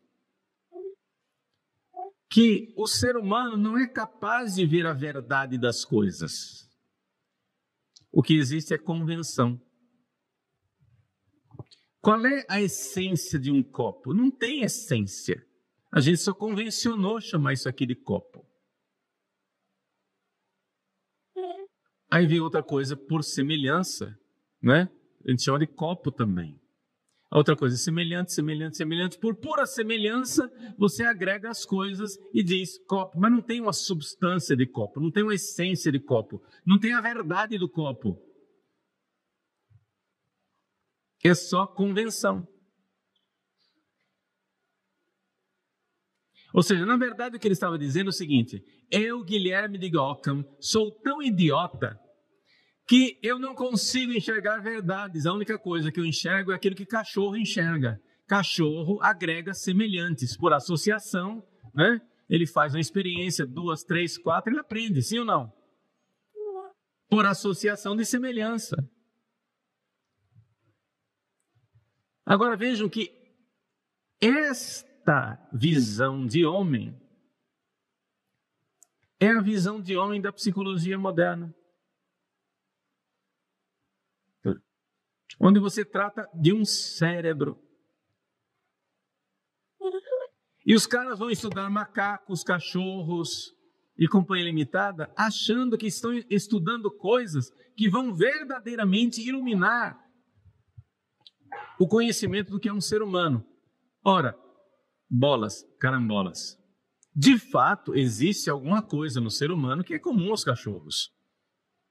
Speaker 1: que o ser humano não é capaz de ver a verdade das coisas. O que existe é convenção. Qual é a essência de um copo? Não tem essência. A gente só convencionou chamar isso aqui de copo. Aí vem outra coisa por semelhança, né? A gente chama de copo também. A outra coisa, semelhante, semelhante, semelhante. Por pura semelhança, você agrega as coisas e diz copo. Mas não tem uma substância de copo, não tem uma essência de copo, não tem a verdade do copo. É só convenção. Ou seja, na verdade o que ele estava dizendo é o seguinte: eu, Guilherme de Ockham, sou tão idiota que eu não consigo enxergar verdades. A única coisa que eu enxergo é aquilo que cachorro enxerga. Cachorro agrega semelhantes. Por associação, né? Ele faz uma experiência, 2, 3, 4, ele aprende, sim ou não? Por associação de semelhança. Agora vejam que esta visão de homem é a visão de homem da psicologia moderna. Onde você trata de um cérebro. E os caras vão estudar macacos, cachorros e companhia limitada, achando que estão estudando coisas que vão verdadeiramente iluminar o conhecimento do que é um ser humano. Ora, bolas, carambolas. De fato, existe alguma coisa no ser humano que é comum aos cachorros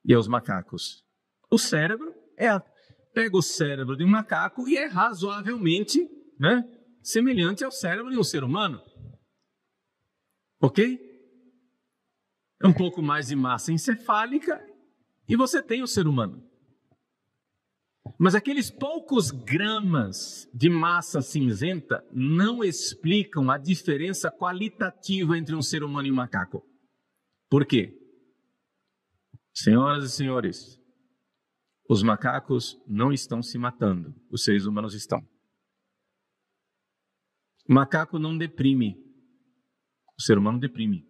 Speaker 1: e aos macacos. O cérebro pega o cérebro de um macaco e é razoavelmente, né, semelhante ao cérebro de um ser humano. Ok? É um pouco mais de massa encefálica e você tem o ser humano. Mas aqueles poucos gramas de massa cinzenta não explicam a diferença qualitativa entre um ser humano e um macaco. Por quê? Senhoras e senhores, os macacos não estão se matando, os seres humanos estão. O macaco não deprime, o ser humano deprime.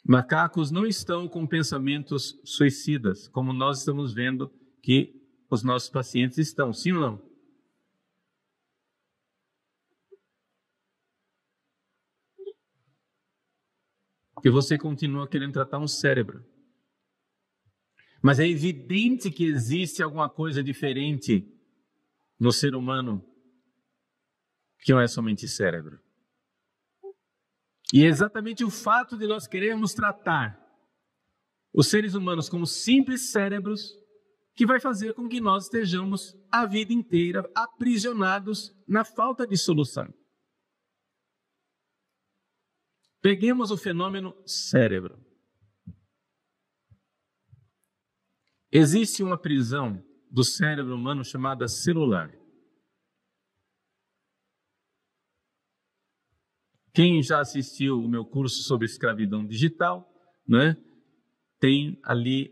Speaker 1: Macacos não estão com pensamentos suicidas, como nós estamos vendo que os nossos pacientes estão, sim ou não? Porque você continua querendo tratar um cérebro. Mas é evidente que existe alguma coisa diferente no ser humano que não é somente cérebro. E é exatamente o fato de nós querermos tratar os seres humanos como simples cérebros que vai fazer com que nós estejamos a vida inteira aprisionados na falta de solução. Peguemos o fenômeno cérebro. Existe uma prisão do cérebro humano chamada celular. Quem já assistiu o meu curso sobre escravidão digital, né, tem ali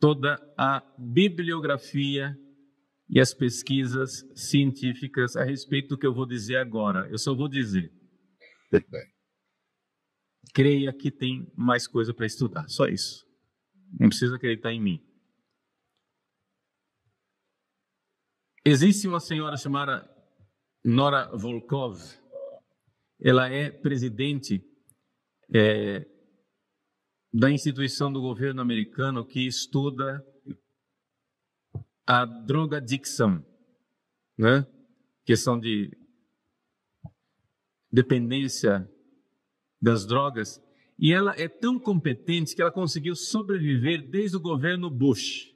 Speaker 1: toda a bibliografia e as pesquisas científicas a respeito do que eu vou dizer agora. Eu só vou dizer. Creia que tem mais coisa para estudar, só isso. Não precisa acreditar em mim. Existe uma senhora chamada Nora Volkov. Ela é presidente da instituição do governo americano que estuda a drogadicção, né? Questão de dependência das drogas. E ela é tão competente que ela conseguiu sobreviver desde o governo Bush.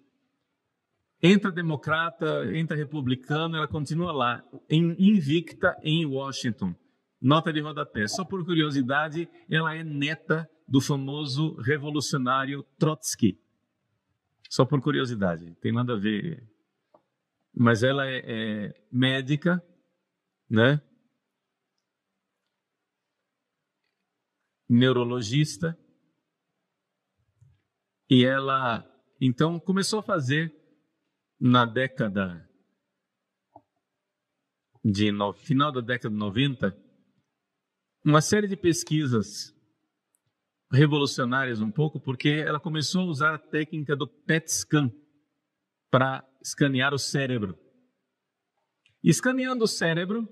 Speaker 1: Entra democrata, entra republicano, ela continua lá, invicta em Washington. Nota de rodapé. Só por curiosidade, ela é neta do famoso revolucionário Trotsky. Só por curiosidade, tem nada a ver. Mas ela é médica, né? Neurologista. E ela, então, começou a fazer, na década final da década de 90, uma série de pesquisas revolucionárias um pouco, porque ela começou a usar a técnica do PET scan para escanear o cérebro. E escaneando o cérebro,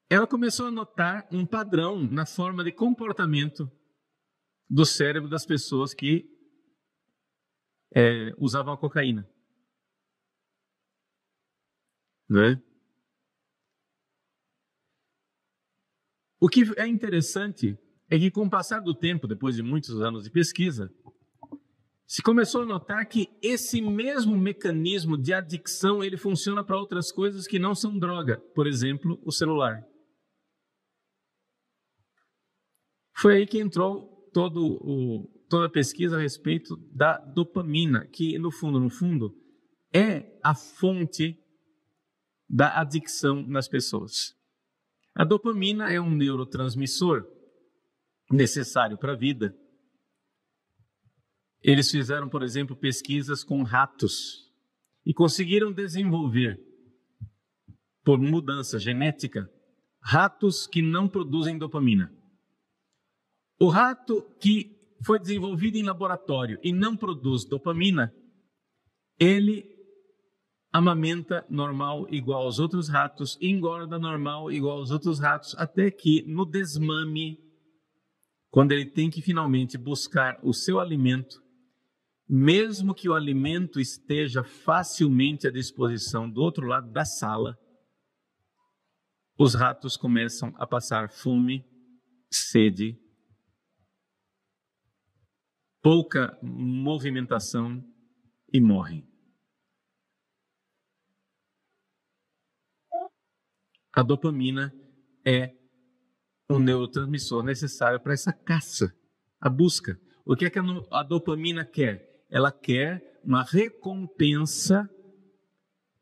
Speaker 1: ela começou a notar um padrão na forma de comportamento do cérebro das pessoas que usavam a cocaína. não é? O que é interessante é que, com o passar do tempo, depois de muitos anos de pesquisa, se começou a notar que esse mesmo mecanismo de adicção ele funciona para outras coisas que não são droga. Por exemplo, o celular. Foi aí que entrou toda a pesquisa a respeito da dopamina, que no fundo, é a fonte da adicção nas pessoas. A dopamina é um neurotransmissor necessário para a vida. Eles fizeram, por exemplo, pesquisas com ratos e conseguiram desenvolver, por mudança genética, ratos que não produzem dopamina. O rato que foi desenvolvido em laboratório e não produz dopamina, ele amamenta normal igual aos outros ratos, engorda normal igual aos outros ratos, até que no desmame, quando ele tem que finalmente buscar o seu alimento, mesmo que o alimento esteja facilmente à disposição do outro lado da sala, os ratos começam a passar fome, sede, pouca movimentação e morrem. A dopamina é um neurotransmissor necessário para essa caça, a busca. O que é que a dopamina quer? Ela quer uma recompensa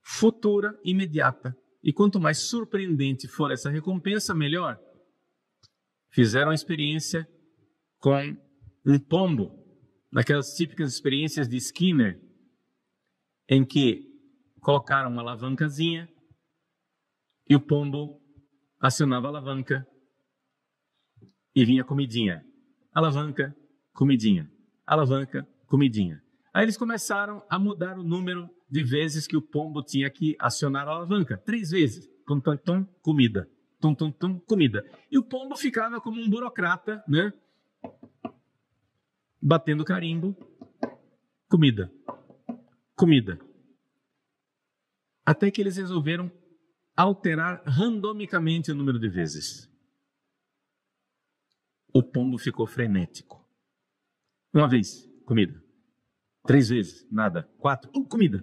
Speaker 1: futura, imediata. E quanto mais surpreendente for essa recompensa, melhor. Fizeram a experiência com um pombo, naquelas típicas experiências de Skinner, em que colocaram uma alavancazinha e o pombo acionava a alavanca e vinha comidinha. Alavanca, comidinha. Alavanca, comidinha. Aí eles começaram a mudar o número de vezes que o pombo tinha que acionar a alavanca. 3 vezes. Tum, tum, tum, comida. Tum, tum, tum, comida. E o pombo ficava como um burocrata, né? Batendo carimbo. Comida. Comida. Até que eles resolveram alterar randomicamente o número de vezes. O pombo ficou frenético. 1 vez, comida. 3 vezes, nada. 4, comida.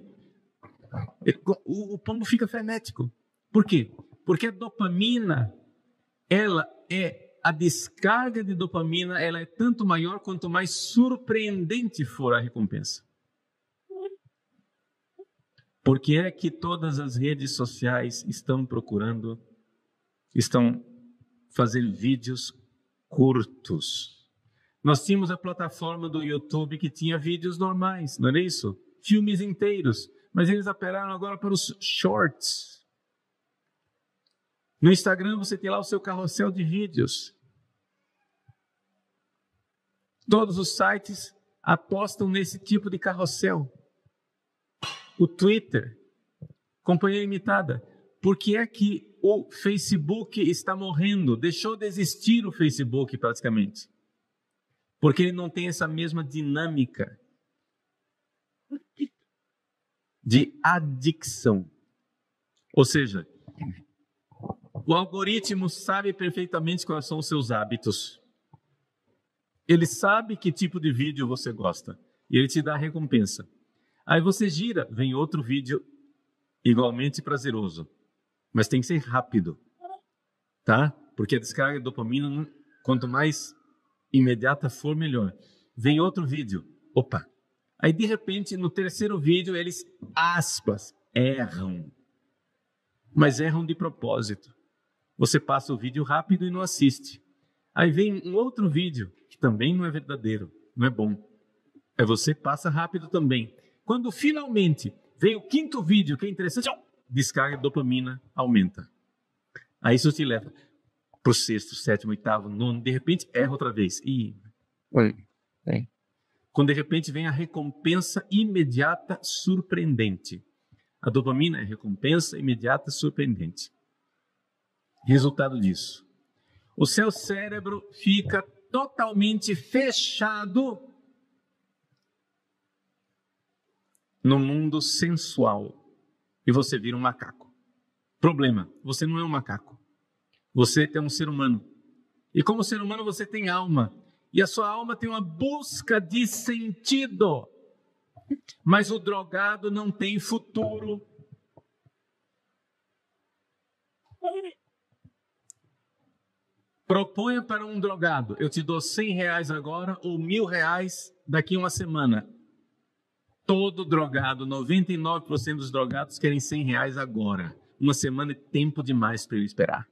Speaker 1: O pombo fica frenético. Por quê? Porque a dopamina, a descarga de dopamina, ela é tanto maior quanto mais surpreendente for a recompensa. Por que é que todas as redes sociais estão fazendo vídeos curtos? Nós tínhamos a plataforma do YouTube que tinha vídeos normais, não era isso? Filmes inteiros, mas eles apelaram agora para os shorts. No Instagram você tem lá o seu carrossel de vídeos. Todos os sites apostam nesse tipo de carrossel. O Twitter, companhia limitada. Por que é que o Facebook está morrendo? Deixou de existir o Facebook praticamente. Porque ele não tem essa mesma dinâmica de adicção. Ou seja, o algoritmo sabe perfeitamente quais são os seus hábitos. Ele sabe que tipo de vídeo você gosta. E ele te dá a recompensa. Aí você gira, vem outro vídeo igualmente prazeroso. Mas tem que ser rápido. Tá? Porque a descarga de dopamina, quanto mais imediata for, melhor. Vem outro vídeo. Opa! Aí, de repente, no terceiro vídeo, eles, aspas, erram. Mas erram de propósito. Você passa o vídeo rápido e não assiste. Aí vem um outro vídeo, que também não é verdadeiro, não é bom. Aí você passa rápido também. Quando finalmente vem o 5º vídeo, que é interessante, descarga de dopamina aumenta. Aí isso te leva para o 6º, 7º, 8º, 9º, de repente erra outra vez. Quando de repente vem a recompensa imediata surpreendente. A dopamina é recompensa imediata surpreendente. Resultado disso. O seu cérebro fica totalmente fechado no mundo sensual. E você vira um macaco. Problema, você não é um macaco. Você é um ser humano. E como ser humano você tem alma. E a sua alma tem uma busca de sentido. Mas o drogado não tem futuro. Proponha para um drogado, eu te dou R$100 agora ou R$1.000 daqui a uma semana. Todo drogado, 99% dos drogados querem R$100 agora. Uma semana é tempo demais para ele esperar.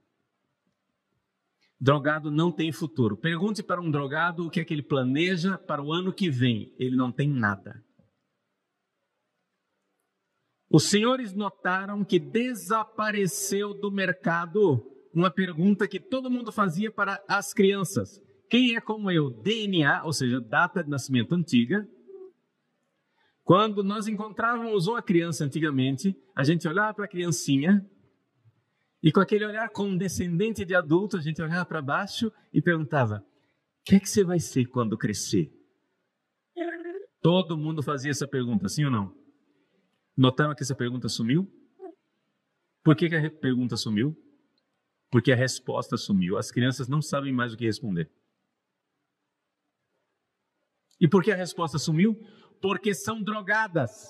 Speaker 1: Drogado não tem futuro. Pergunte para um drogado o que é que ele planeja para o ano que vem. Ele não tem nada. Os senhores notaram que desapareceu do mercado uma pergunta que todo mundo fazia para as crianças. Quem é como eu? DNA, ou seja, data de nascimento antiga. Quando nós encontrávamos uma criança antigamente, a gente olhava para a criancinha e com aquele olhar condescendente de adulto, a gente olhava para baixo e perguntava: o que é que você vai ser quando crescer? Todo mundo fazia essa pergunta, sim ou não? Notaram que essa pergunta sumiu? Por que a pergunta sumiu? Porque a resposta sumiu. As crianças não sabem mais o que responder. E por que a resposta sumiu? Porque são drogadas.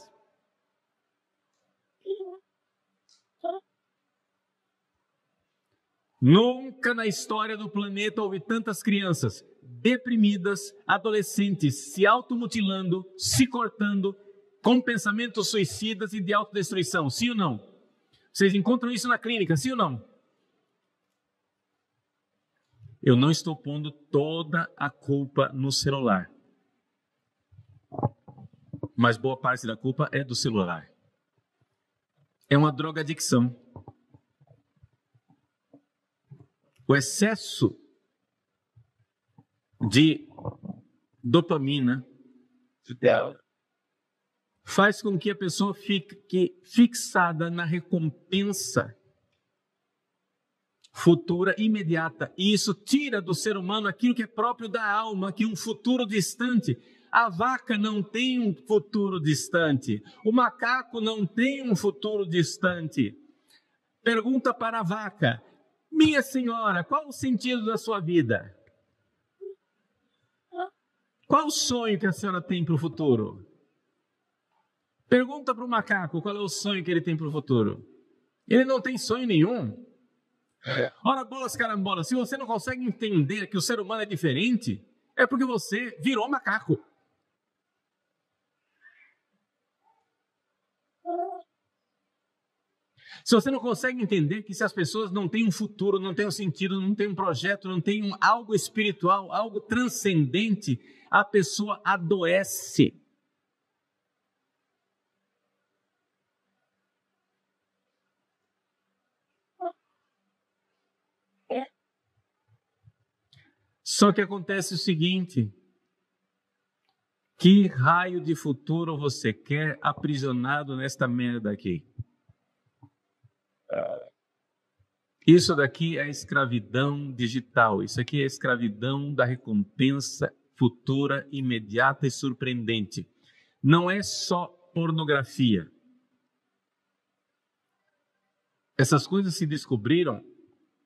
Speaker 1: Nunca na história do planeta houve tantas crianças deprimidas, adolescentes se automutilando, se cortando, com pensamentos suicidas e de autodestruição. Sim ou não? Vocês encontram isso na clínica, sim ou não? Eu não estou pondo toda a culpa no celular. Mas boa parte da culpa é do celular. É uma drogadicção. O excesso de dopamina faz com que a pessoa fique fixada na recompensa futura, imediata. E isso tira do ser humano aquilo que é próprio da alma, que é um futuro distante. A vaca não tem um futuro distante. O macaco não tem um futuro distante. Pergunta para a vaca: minha senhora, qual o sentido da sua vida? Qual o sonho que a senhora tem para o futuro? Pergunta para o macaco qual é o sonho que ele tem para o futuro. Ele não tem sonho nenhum. Ora, bolas carambolas, se você não consegue entender que o ser humano é diferente, é porque você virou macaco. Se você não consegue entender que se as pessoas não têm um futuro, não têm um sentido, não têm um projeto, não têm algo espiritual, algo transcendente, a pessoa adoece. Só que acontece o seguinte: que raio de futuro você quer aprisionado nesta merda aqui? Isso daqui é escravidão digital. Isso aqui é escravidão da recompensa futura, imediata e surpreendente. Não é só pornografia. Essas coisas se descobriram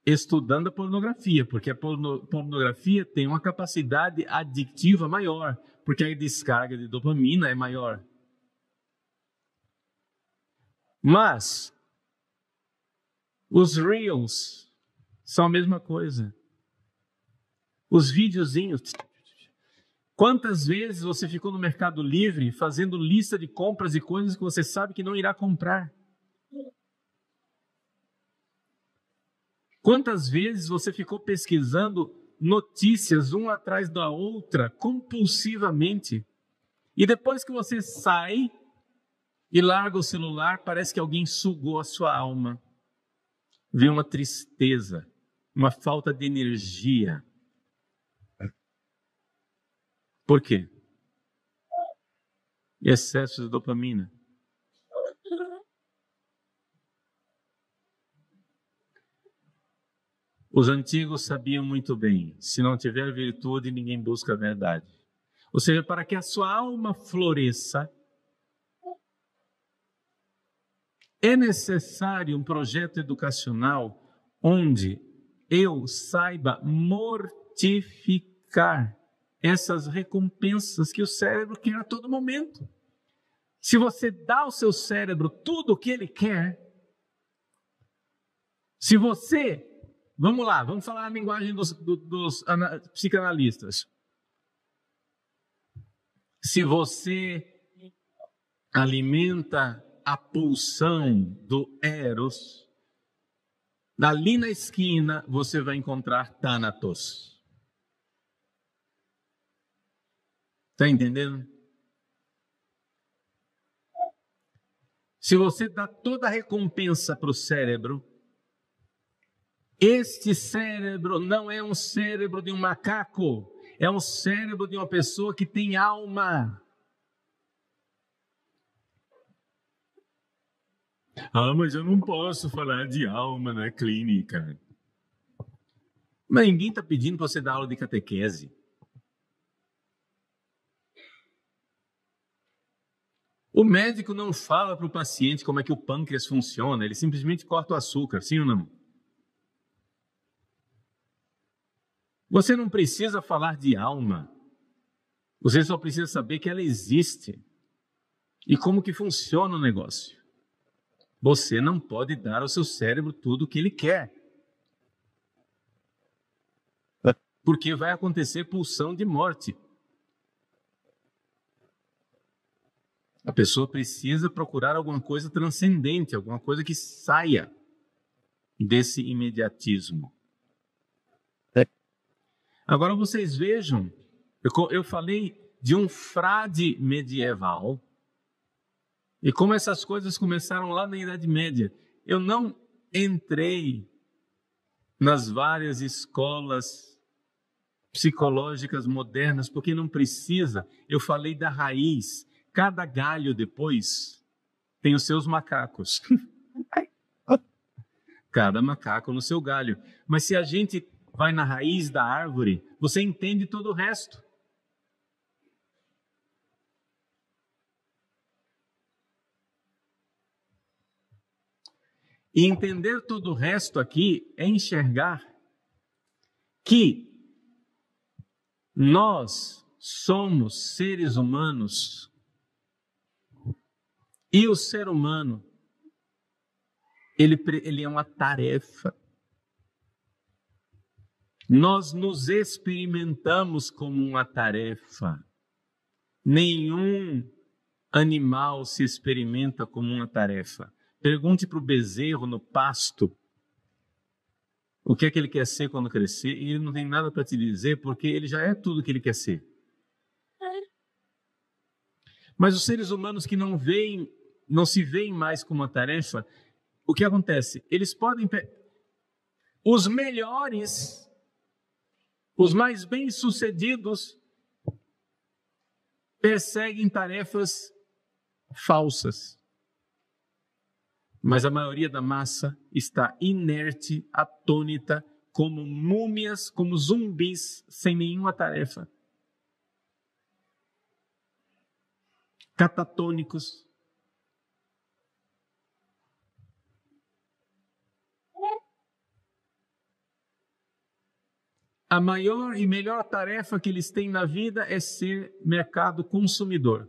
Speaker 1: estudando a pornografia, porque a pornografia tem uma capacidade adictiva maior, porque a descarga de dopamina é maior. Mas os Reels são a mesma coisa. Os videozinhos. Quantas vezes você ficou no Mercado Livre fazendo lista de compras de coisas que você sabe que não irá comprar? Quantas vezes você ficou pesquisando notícias uma atrás da outra, compulsivamente, e depois que você sai e larga o celular, parece que alguém sugou a sua alma. Vem uma tristeza, uma falta de energia. Por quê? Excesso de dopamina. Os antigos sabiam muito bem, se não tiver virtude, ninguém busca a verdade. Ou seja, para que a sua alma floresça, É necessário um projeto educacional onde eu saiba mortificar essas recompensas que o cérebro quer a todo momento. Se você dá ao seu cérebro tudo o que ele quer, se você, vamos lá, vamos falar a linguagem dos psicanalistas. Se você alimenta a pulsão do Eros, dali na esquina você vai encontrar Thanatos. Está entendendo? Se você dá toda a recompensa para o cérebro, este cérebro não é um cérebro de um macaco, é um cérebro de uma pessoa que tem alma. Mas eu não posso falar de alma na clínica. Mas ninguém está pedindo para você dar aula de catequese. O médico não fala para o paciente como é que o pâncreas funciona, ele simplesmente corta o açúcar, sim ou não? Você não precisa falar de alma, você só precisa saber que ela existe e como que funciona o negócio. Você não pode dar ao seu cérebro tudo o que ele quer, porque vai acontecer pulsão de morte. A pessoa precisa procurar alguma coisa transcendente, alguma coisa que saia desse imediatismo. Agora vocês vejam, eu falei de um frade medieval e como essas coisas começaram lá na Idade Média. Eu não entrei nas várias escolas psicológicas modernas, porque não precisa. Eu falei da raiz. Cada galho depois tem os seus macacos. Cada macaco no seu galho. Mas se a gente vai na raiz da árvore, você entende todo o resto. E entender todo o resto aqui é enxergar que nós somos seres humanos e o ser humano, ele é uma tarefa. Nós nos experimentamos como uma tarefa. Nenhum animal se experimenta como uma tarefa. Pergunte para o bezerro no pasto o que é que ele quer ser quando crescer, e ele não tem nada para te dizer, porque ele já é tudo que ele quer ser. Mas os seres humanos que não se veem mais como uma tarefa, o que acontece? Eles podem... Os melhores, os mais bem-sucedidos, perseguem tarefas falsas. Mas a maioria da massa está inerte, atônita, como múmias, como zumbis, sem nenhuma tarefa. Catatônicos. A maior e melhor tarefa que eles têm na vida é ser mercado consumidor.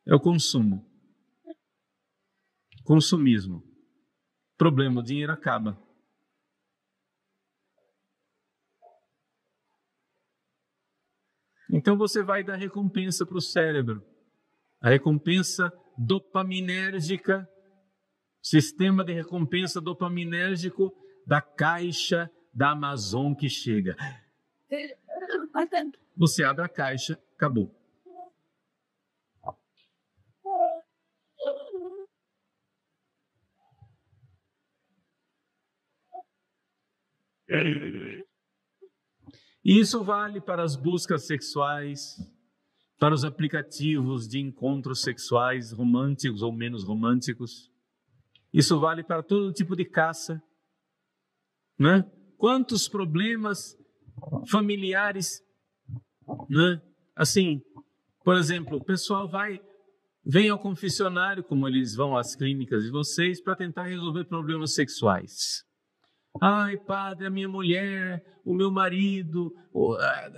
Speaker 1: É o consumo. Consumismo. Problema, o dinheiro acaba. Então você vai dar recompensa para o cérebro. A recompensa dopaminérgica, sistema de recompensa dopaminérgico da caixa da Amazon que chega. Você abre a caixa, acabou. Isso vale para as buscas sexuais, para os aplicativos de encontros sexuais românticos ou menos românticos. Isso vale para todo tipo de caça, né? Quantos problemas familiares, né? Assim, por exemplo, o pessoal vai vêm ao confessionário, como eles vão às clínicas de vocês, para tentar resolver problemas sexuais. Ai, padre, a minha mulher, o meu marido,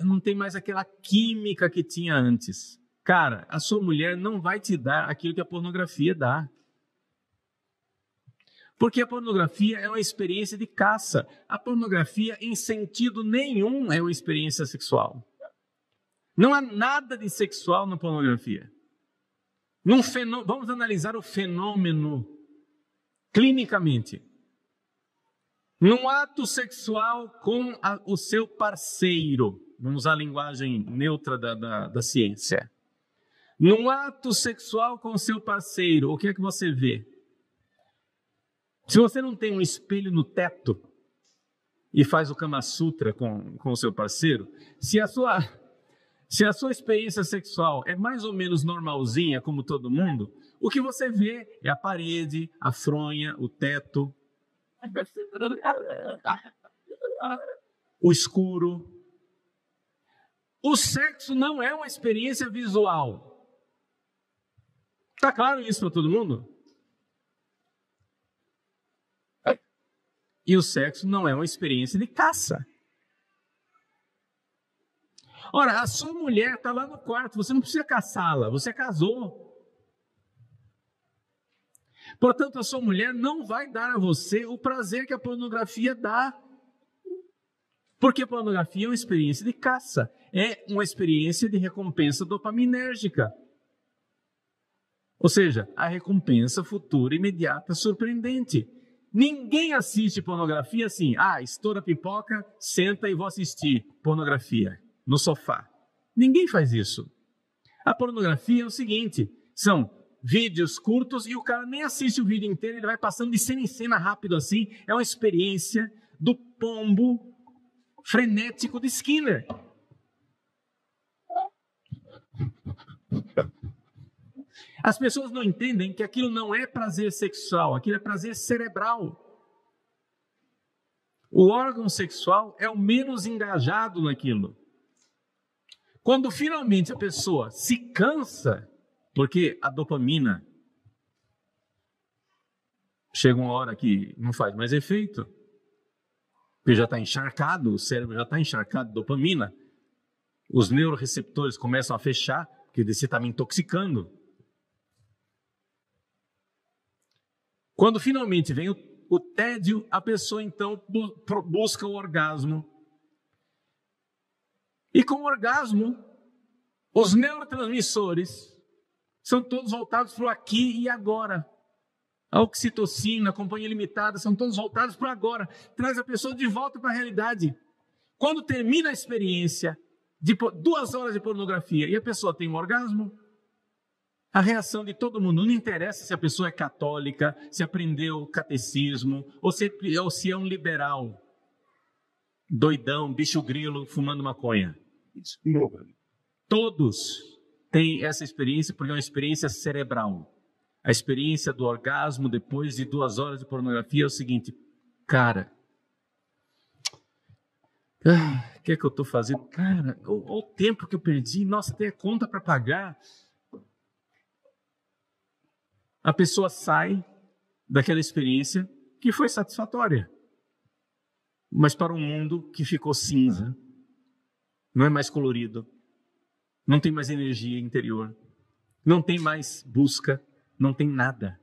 Speaker 1: não tem mais aquela química que tinha antes. Cara, a sua mulher não vai te dar aquilo que a pornografia dá. Porque a pornografia é uma experiência de caça. A pornografia, em sentido nenhum, é uma experiência sexual. Não há nada de sexual na pornografia. Vamos analisar o fenômeno clinicamente. Num ato sexual com o seu parceiro, vamos usar a linguagem neutra da ciência. Num ato sexual com o seu parceiro, o que é que você vê? Se você não tem um espelho no teto e faz o Kama Sutra com o seu parceiro, se a sua experiência sexual é mais ou menos normalzinha, como todo mundo, o que você vê é a parede, a fronha, o teto, o escuro. O sexo não é uma experiência visual. Está claro isso para todo mundo? E o sexo não é uma experiência de caça. Ora, a sua mulher está lá no quarto, você não precisa caçá-la, você casou. Portanto, a sua mulher não vai dar a você o prazer que a pornografia dá. Porque a pornografia é uma experiência de caça, é uma experiência de recompensa dopaminérgica. Ou seja, a recompensa futura, imediata, surpreendente. Ninguém assiste pornografia assim, estoura a pipoca, senta e vou assistir pornografia no sofá. Ninguém faz isso. A pornografia é o seguinte, são vídeos curtos e o cara nem assiste o vídeo inteiro, ele vai passando de cena em cena rápido assim. É uma experiência do pombo frenético de Skinner. As pessoas não entendem que aquilo não é prazer sexual, aquilo é prazer cerebral. O órgão sexual é o menos engajado naquilo. Quando finalmente a pessoa se cansa, porque a dopamina chega uma hora que não faz mais efeito, porque já está encharcado, o cérebro já está encharcado de dopamina, os neuroreceptores começam a fechar, porque você está me intoxicando. Quando finalmente vem o tédio, a pessoa então busca o orgasmo. E com o orgasmo, os neurotransmissores são todos voltados para o aqui e agora. A oxitocina, a companhia limitada, são todos voltados para o agora. Traz a pessoa de volta para a realidade. Quando termina a experiência de 2 horas de pornografia e a pessoa tem um orgasmo, a reação de todo mundo, não interessa se a pessoa é católica, se aprendeu catecismo, ou se é um liberal, doidão, bicho grilo, fumando maconha. Todos têm essa experiência porque é uma experiência cerebral. A experiência do orgasmo depois de 2 horas de pornografia é o seguinte, cara, o que é que eu estou fazendo? Cara, olha o tempo que eu perdi, nossa, tem a conta para pagar. A pessoa sai daquela experiência que foi satisfatória, mas para um mundo que ficou cinza, não é mais colorido, não tem mais energia interior, não tem mais busca, não tem nada.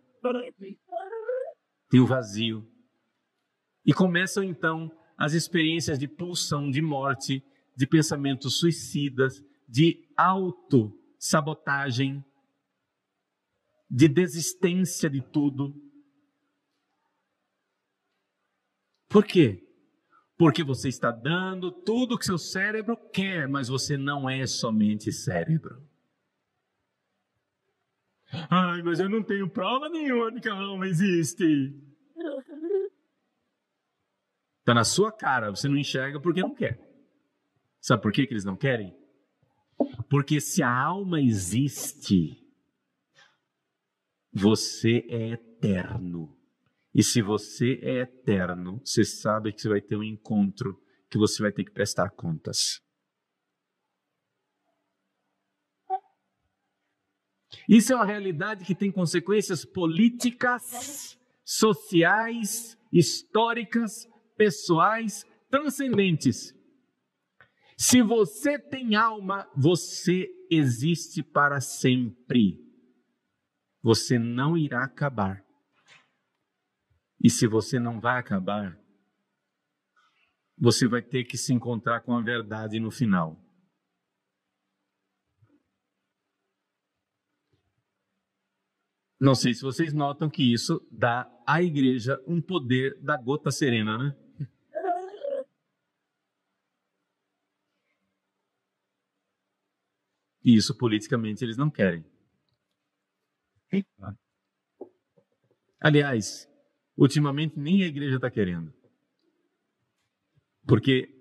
Speaker 1: Tem o vazio. E começam então as experiências de pulsão, de morte, de pensamentos suicidas, de autossabotagem, de desistência de tudo. Por quê? Porque você está dando tudo o que seu cérebro quer, mas você não é somente cérebro. Ai, mas eu não tenho prova nenhuma de que a alma existe. Está na sua cara, você não enxerga porque não quer. Sabe por que eles não querem? Porque se a alma existe, você é eterno. E se você é eterno, você sabe que você vai ter um encontro que você vai ter que prestar contas. Isso é uma realidade que tem consequências políticas, sociais, históricas, pessoais, transcendentes. Se você tem alma, você existe para sempre. Você não irá acabar. E se você não vai acabar, você vai ter que se encontrar com a verdade no final. Não sei se vocês notam que isso dá à igreja um poder da gota serena, né? E isso politicamente eles não querem. Aliás, ultimamente nem a igreja está querendo. Porque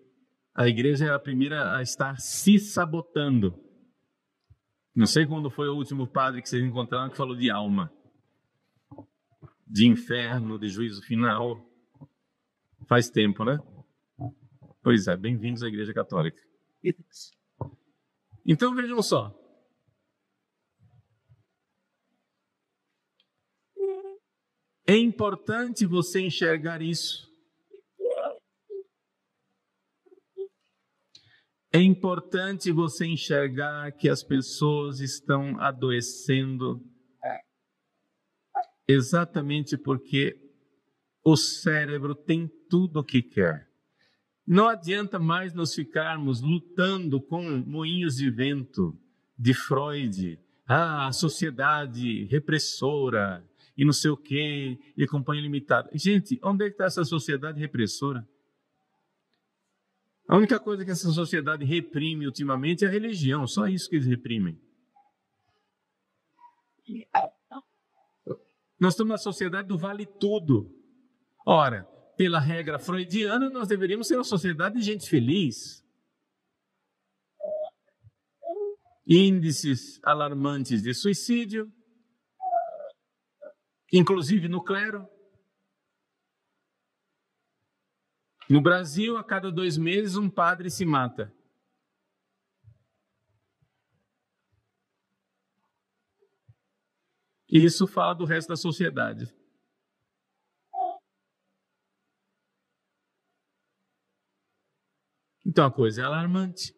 Speaker 1: a igreja é a primeira a estar se sabotando. Não sei quando foi o último padre que vocês encontraram que falou de alma, de inferno, de juízo final. Faz tempo, né? Pois é, bem-vindos à Igreja Católica. Então vejam só. É importante você enxergar isso. É importante você enxergar que as pessoas estão adoecendo exatamente porque o cérebro tem tudo o que quer. Não adianta mais nós ficarmos lutando com moinhos de vento de Freud, a sociedade repressora e não sei o quê, e companhia limitada. Gente, onde é que está essa sociedade repressora? A única coisa que essa sociedade reprime ultimamente é a religião, só isso que eles reprimem. Nós estamos na sociedade do vale tudo. Ora, pela regra freudiana, nós deveríamos ser uma sociedade de gente feliz. Índices alarmantes de suicídio, inclusive no clero. No Brasil, a cada 2 meses, um padre se mata. E isso fala do resto da sociedade. Então a coisa é alarmante.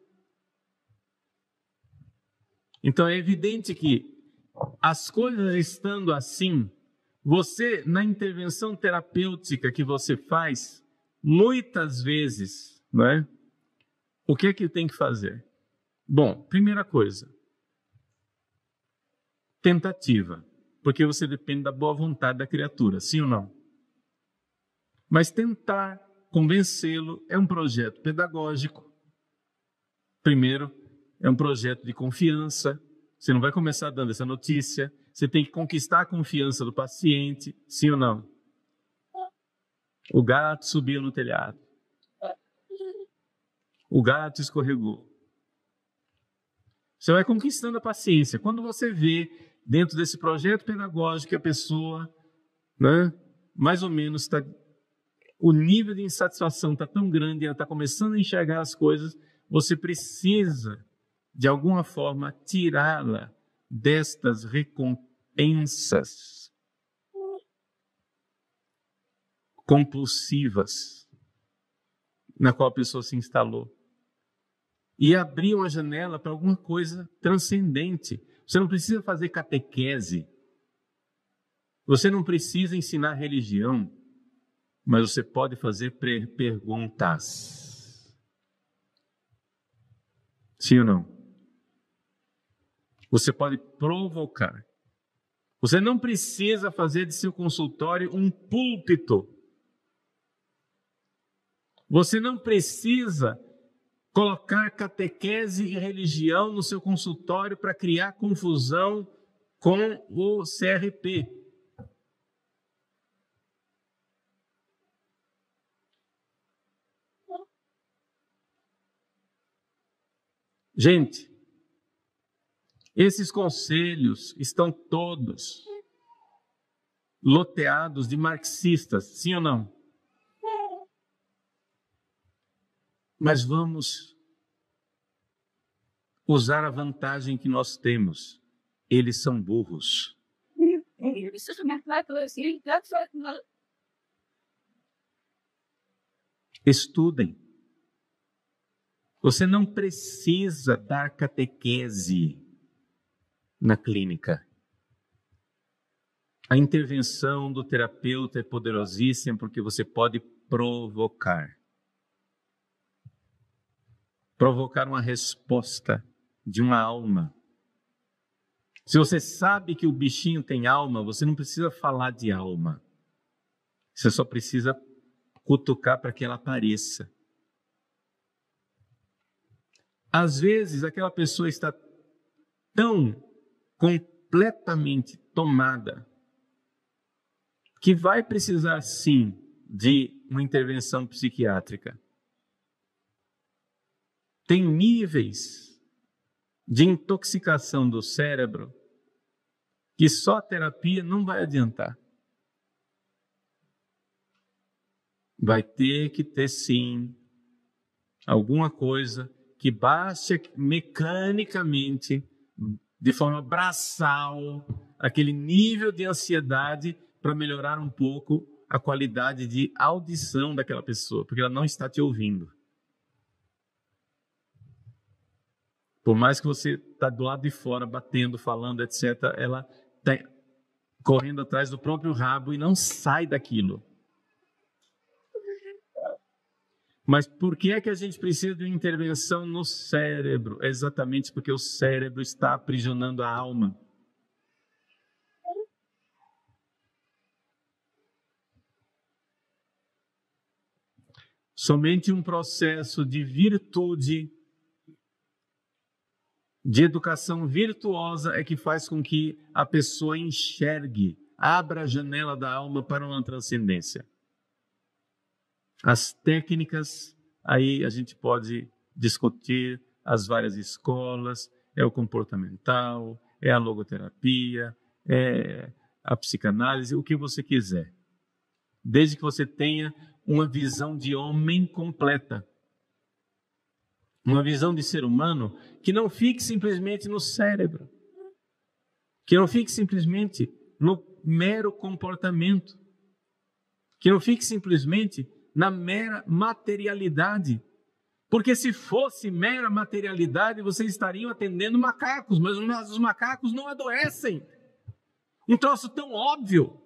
Speaker 1: Então é evidente que as coisas estando assim, você, na intervenção terapêutica que você faz, muitas vezes, não é? O que é que tem que fazer? Bom, primeira coisa, tentativa, porque você depende da boa vontade da criatura, sim ou não? Mas tentar convencê-lo é um projeto pedagógico. Primeiro, é um projeto de confiança. Você não vai começar dando essa notícia. Você tem que conquistar a confiança do paciente, sim ou não? O gato subiu no telhado. O gato escorregou. Você vai conquistando a paciência. Quando você vê, dentro desse projeto pedagógico, que a pessoa, né, mais ou menos, o nível de insatisfação está tão grande, ela está começando a enxergar as coisas, você precisa, de alguma forma, tirá-la destas recompensas compulsivas na qual a pessoa se instalou. E abrir uma janela para alguma coisa transcendente. Você não precisa fazer catequese. Você não precisa ensinar religião. Mas você pode fazer perguntas. Sim ou não? Você pode provocar. Você não precisa fazer de seu consultório um púlpito. Você não precisa colocar catequese e religião no seu consultório para criar confusão com o CRP. Gente, esses conselhos estão todos loteados de marxistas, sim ou não? Mas vamos usar a vantagem que nós temos eles são burros. Estudem. Você não precisa dar catequese na clínica. A intervenção do terapeuta é poderosíssima porque você pode provocar uma resposta de uma alma. Se você sabe que o bichinho tem alma, você não precisa falar de alma. Você só precisa cutucar para que ela apareça. Às vezes, aquela pessoa está tão completamente tomada que vai precisar, sim, de uma intervenção psiquiátrica. Tem níveis de intoxicação do cérebro que só a terapia não vai adiantar. Vai ter que ter, sim, alguma coisa que baixe mecanicamente, de forma braçal, aquele nível de ansiedade para melhorar um pouco a qualidade de audição daquela pessoa, porque ela não está te ouvindo. Por mais que você está do lado de fora, batendo, falando, etc., ela está correndo atrás do próprio rabo e não sai daquilo. Mas por que é que a gente precisa de uma intervenção no cérebro? É exatamente porque o cérebro está aprisionando a alma. Somente um processo de virtude, de educação virtuosa é que faz com que a pessoa enxergue, abra a janela da alma para uma transcendência. As técnicas, aí a gente pode discutir as várias escolas, é o comportamental, é a logoterapia, é a psicanálise, o que você quiser. Desde que você tenha uma visão de homem completa. Uma visão de ser humano que não fique simplesmente no cérebro. Que não fique simplesmente no mero comportamento. Que não fique simplesmente na mera materialidade. Porque se fosse mera materialidade, vocês estariam atendendo macacos, mas os macacos não adoecem. Um troço tão óbvio.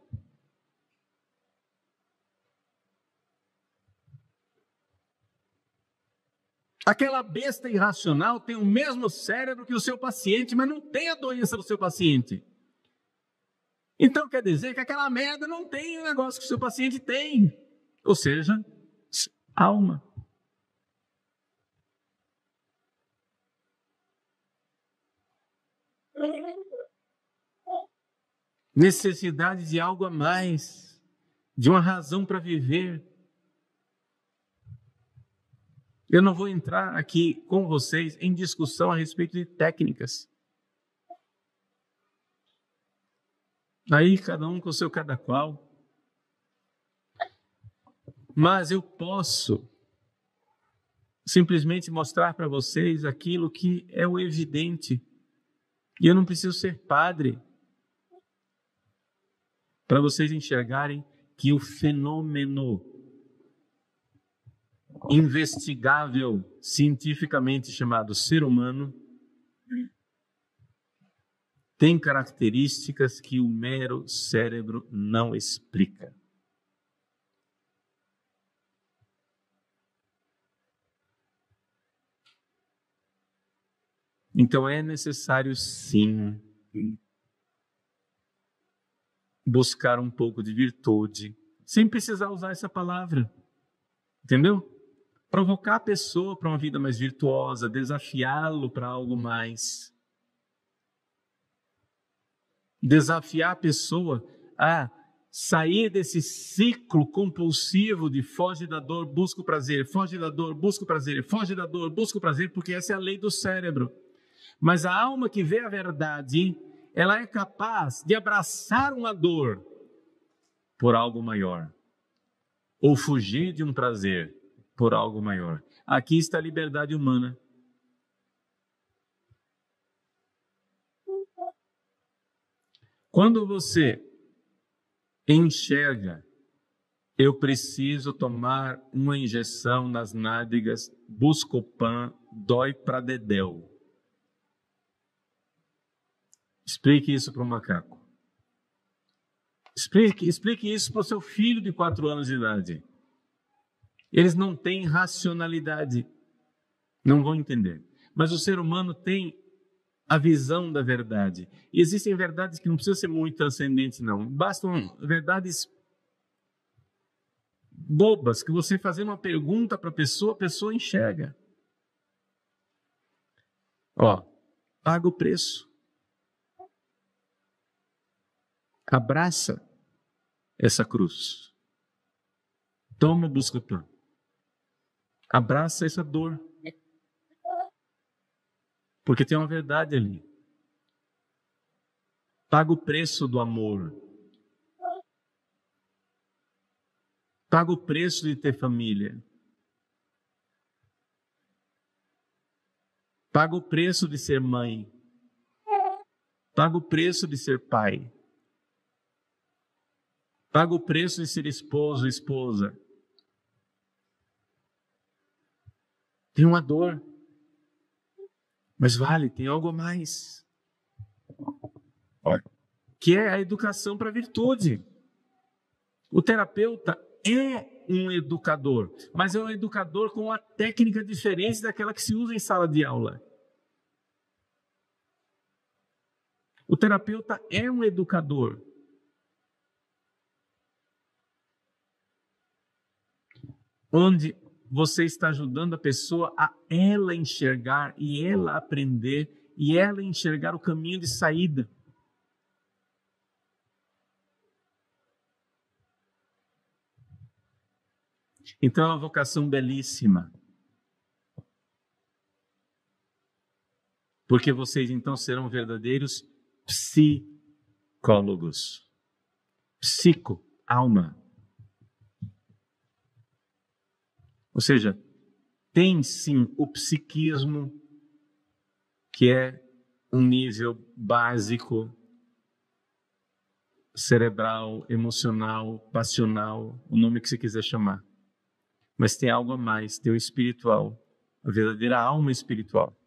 Speaker 1: Aquela besta irracional tem o mesmo cérebro que o seu paciente, mas não tem a doença do seu paciente. Então quer dizer que aquela merda não tem o negócio que o seu paciente tem. Ou seja, alma. Necessidade de algo a mais, de uma razão para viver. Eu não vou entrar aqui com vocês em discussão a respeito de técnicas. Aí cada um com o seu cada qual. Mas eu posso simplesmente mostrar para vocês aquilo que é o evidente. E eu não preciso ser padre para vocês enxergarem que o fenômeno investigável cientificamente chamado ser humano tem características que o mero cérebro não explica. Então é necessário, sim, buscar um pouco de virtude, sem precisar usar essa palavra, entendeu? Provocar a pessoa para uma vida mais virtuosa, desafiá-lo para algo mais. Desafiar a pessoa a sair desse ciclo compulsivo de foge da dor, busca o prazer, foge da dor, busca o prazer, foge da dor, busca o prazer, porque essa é a lei do cérebro. Mas a alma que vê a verdade, ela é capaz de abraçar uma dor por algo maior, ou fugir de um prazer por algo maior. Aqui está a liberdade humana. Quando você enxerga, eu preciso tomar uma injeção nas nádegas, Buscopan, dói pra dedéu. Explique isso para o macaco. Explique isso para o seu filho de 4 anos de idade. Eles não têm racionalidade, não vão entender. Mas o ser humano tem a visão da verdade. E existem verdades que não precisam ser muito transcendentes, não. Bastam verdades bobas, que você fazer uma pergunta para a pessoa enxerga. Paga o preço. Abraça essa cruz. Toma o Buscopan. Abraça essa dor. Porque tem uma verdade ali. Paga o preço do amor. Paga o preço de ter família. Paga o preço de ser mãe. Paga o preço de ser pai. Paga o preço de ser esposo, esposa. Tem uma dor. Mas vale, tem algo a mais. Que é a educação para a virtude. O terapeuta é um educador, mas é um educador com uma técnica diferente daquela que se usa em sala de aula. O terapeuta é um educador. Onde você está ajudando a pessoa a ela enxergar e ela aprender e ela enxergar o caminho de saída. Então é uma vocação belíssima. Porque vocês então serão verdadeiros psicólogos. Psico, alma. Ou seja, tem sim o psiquismo, que é um nível básico, cerebral, emocional, passional, o nome que você quiser chamar. Mas tem algo a mais, tem o espiritual, a verdadeira alma espiritual.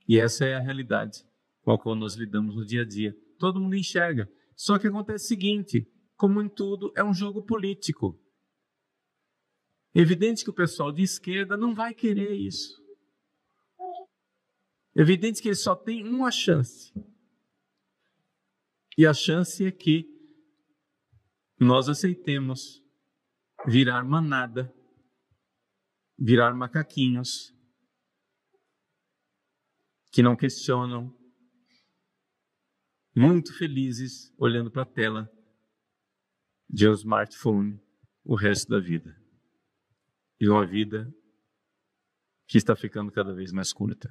Speaker 1: E essa é a realidade com a qual nós lidamos no dia a dia. Todo mundo enxerga. Só que acontece o seguinte, como em tudo, é um jogo político. É evidente que o pessoal de esquerda não vai querer isso. É evidente que eles só têm uma chance. E a chance é que nós aceitemos virar manada, virar macaquinhos, que não questionam, muito felizes, olhando para a tela de um smartphone o resto da vida. E uma vida que está ficando cada vez mais curta.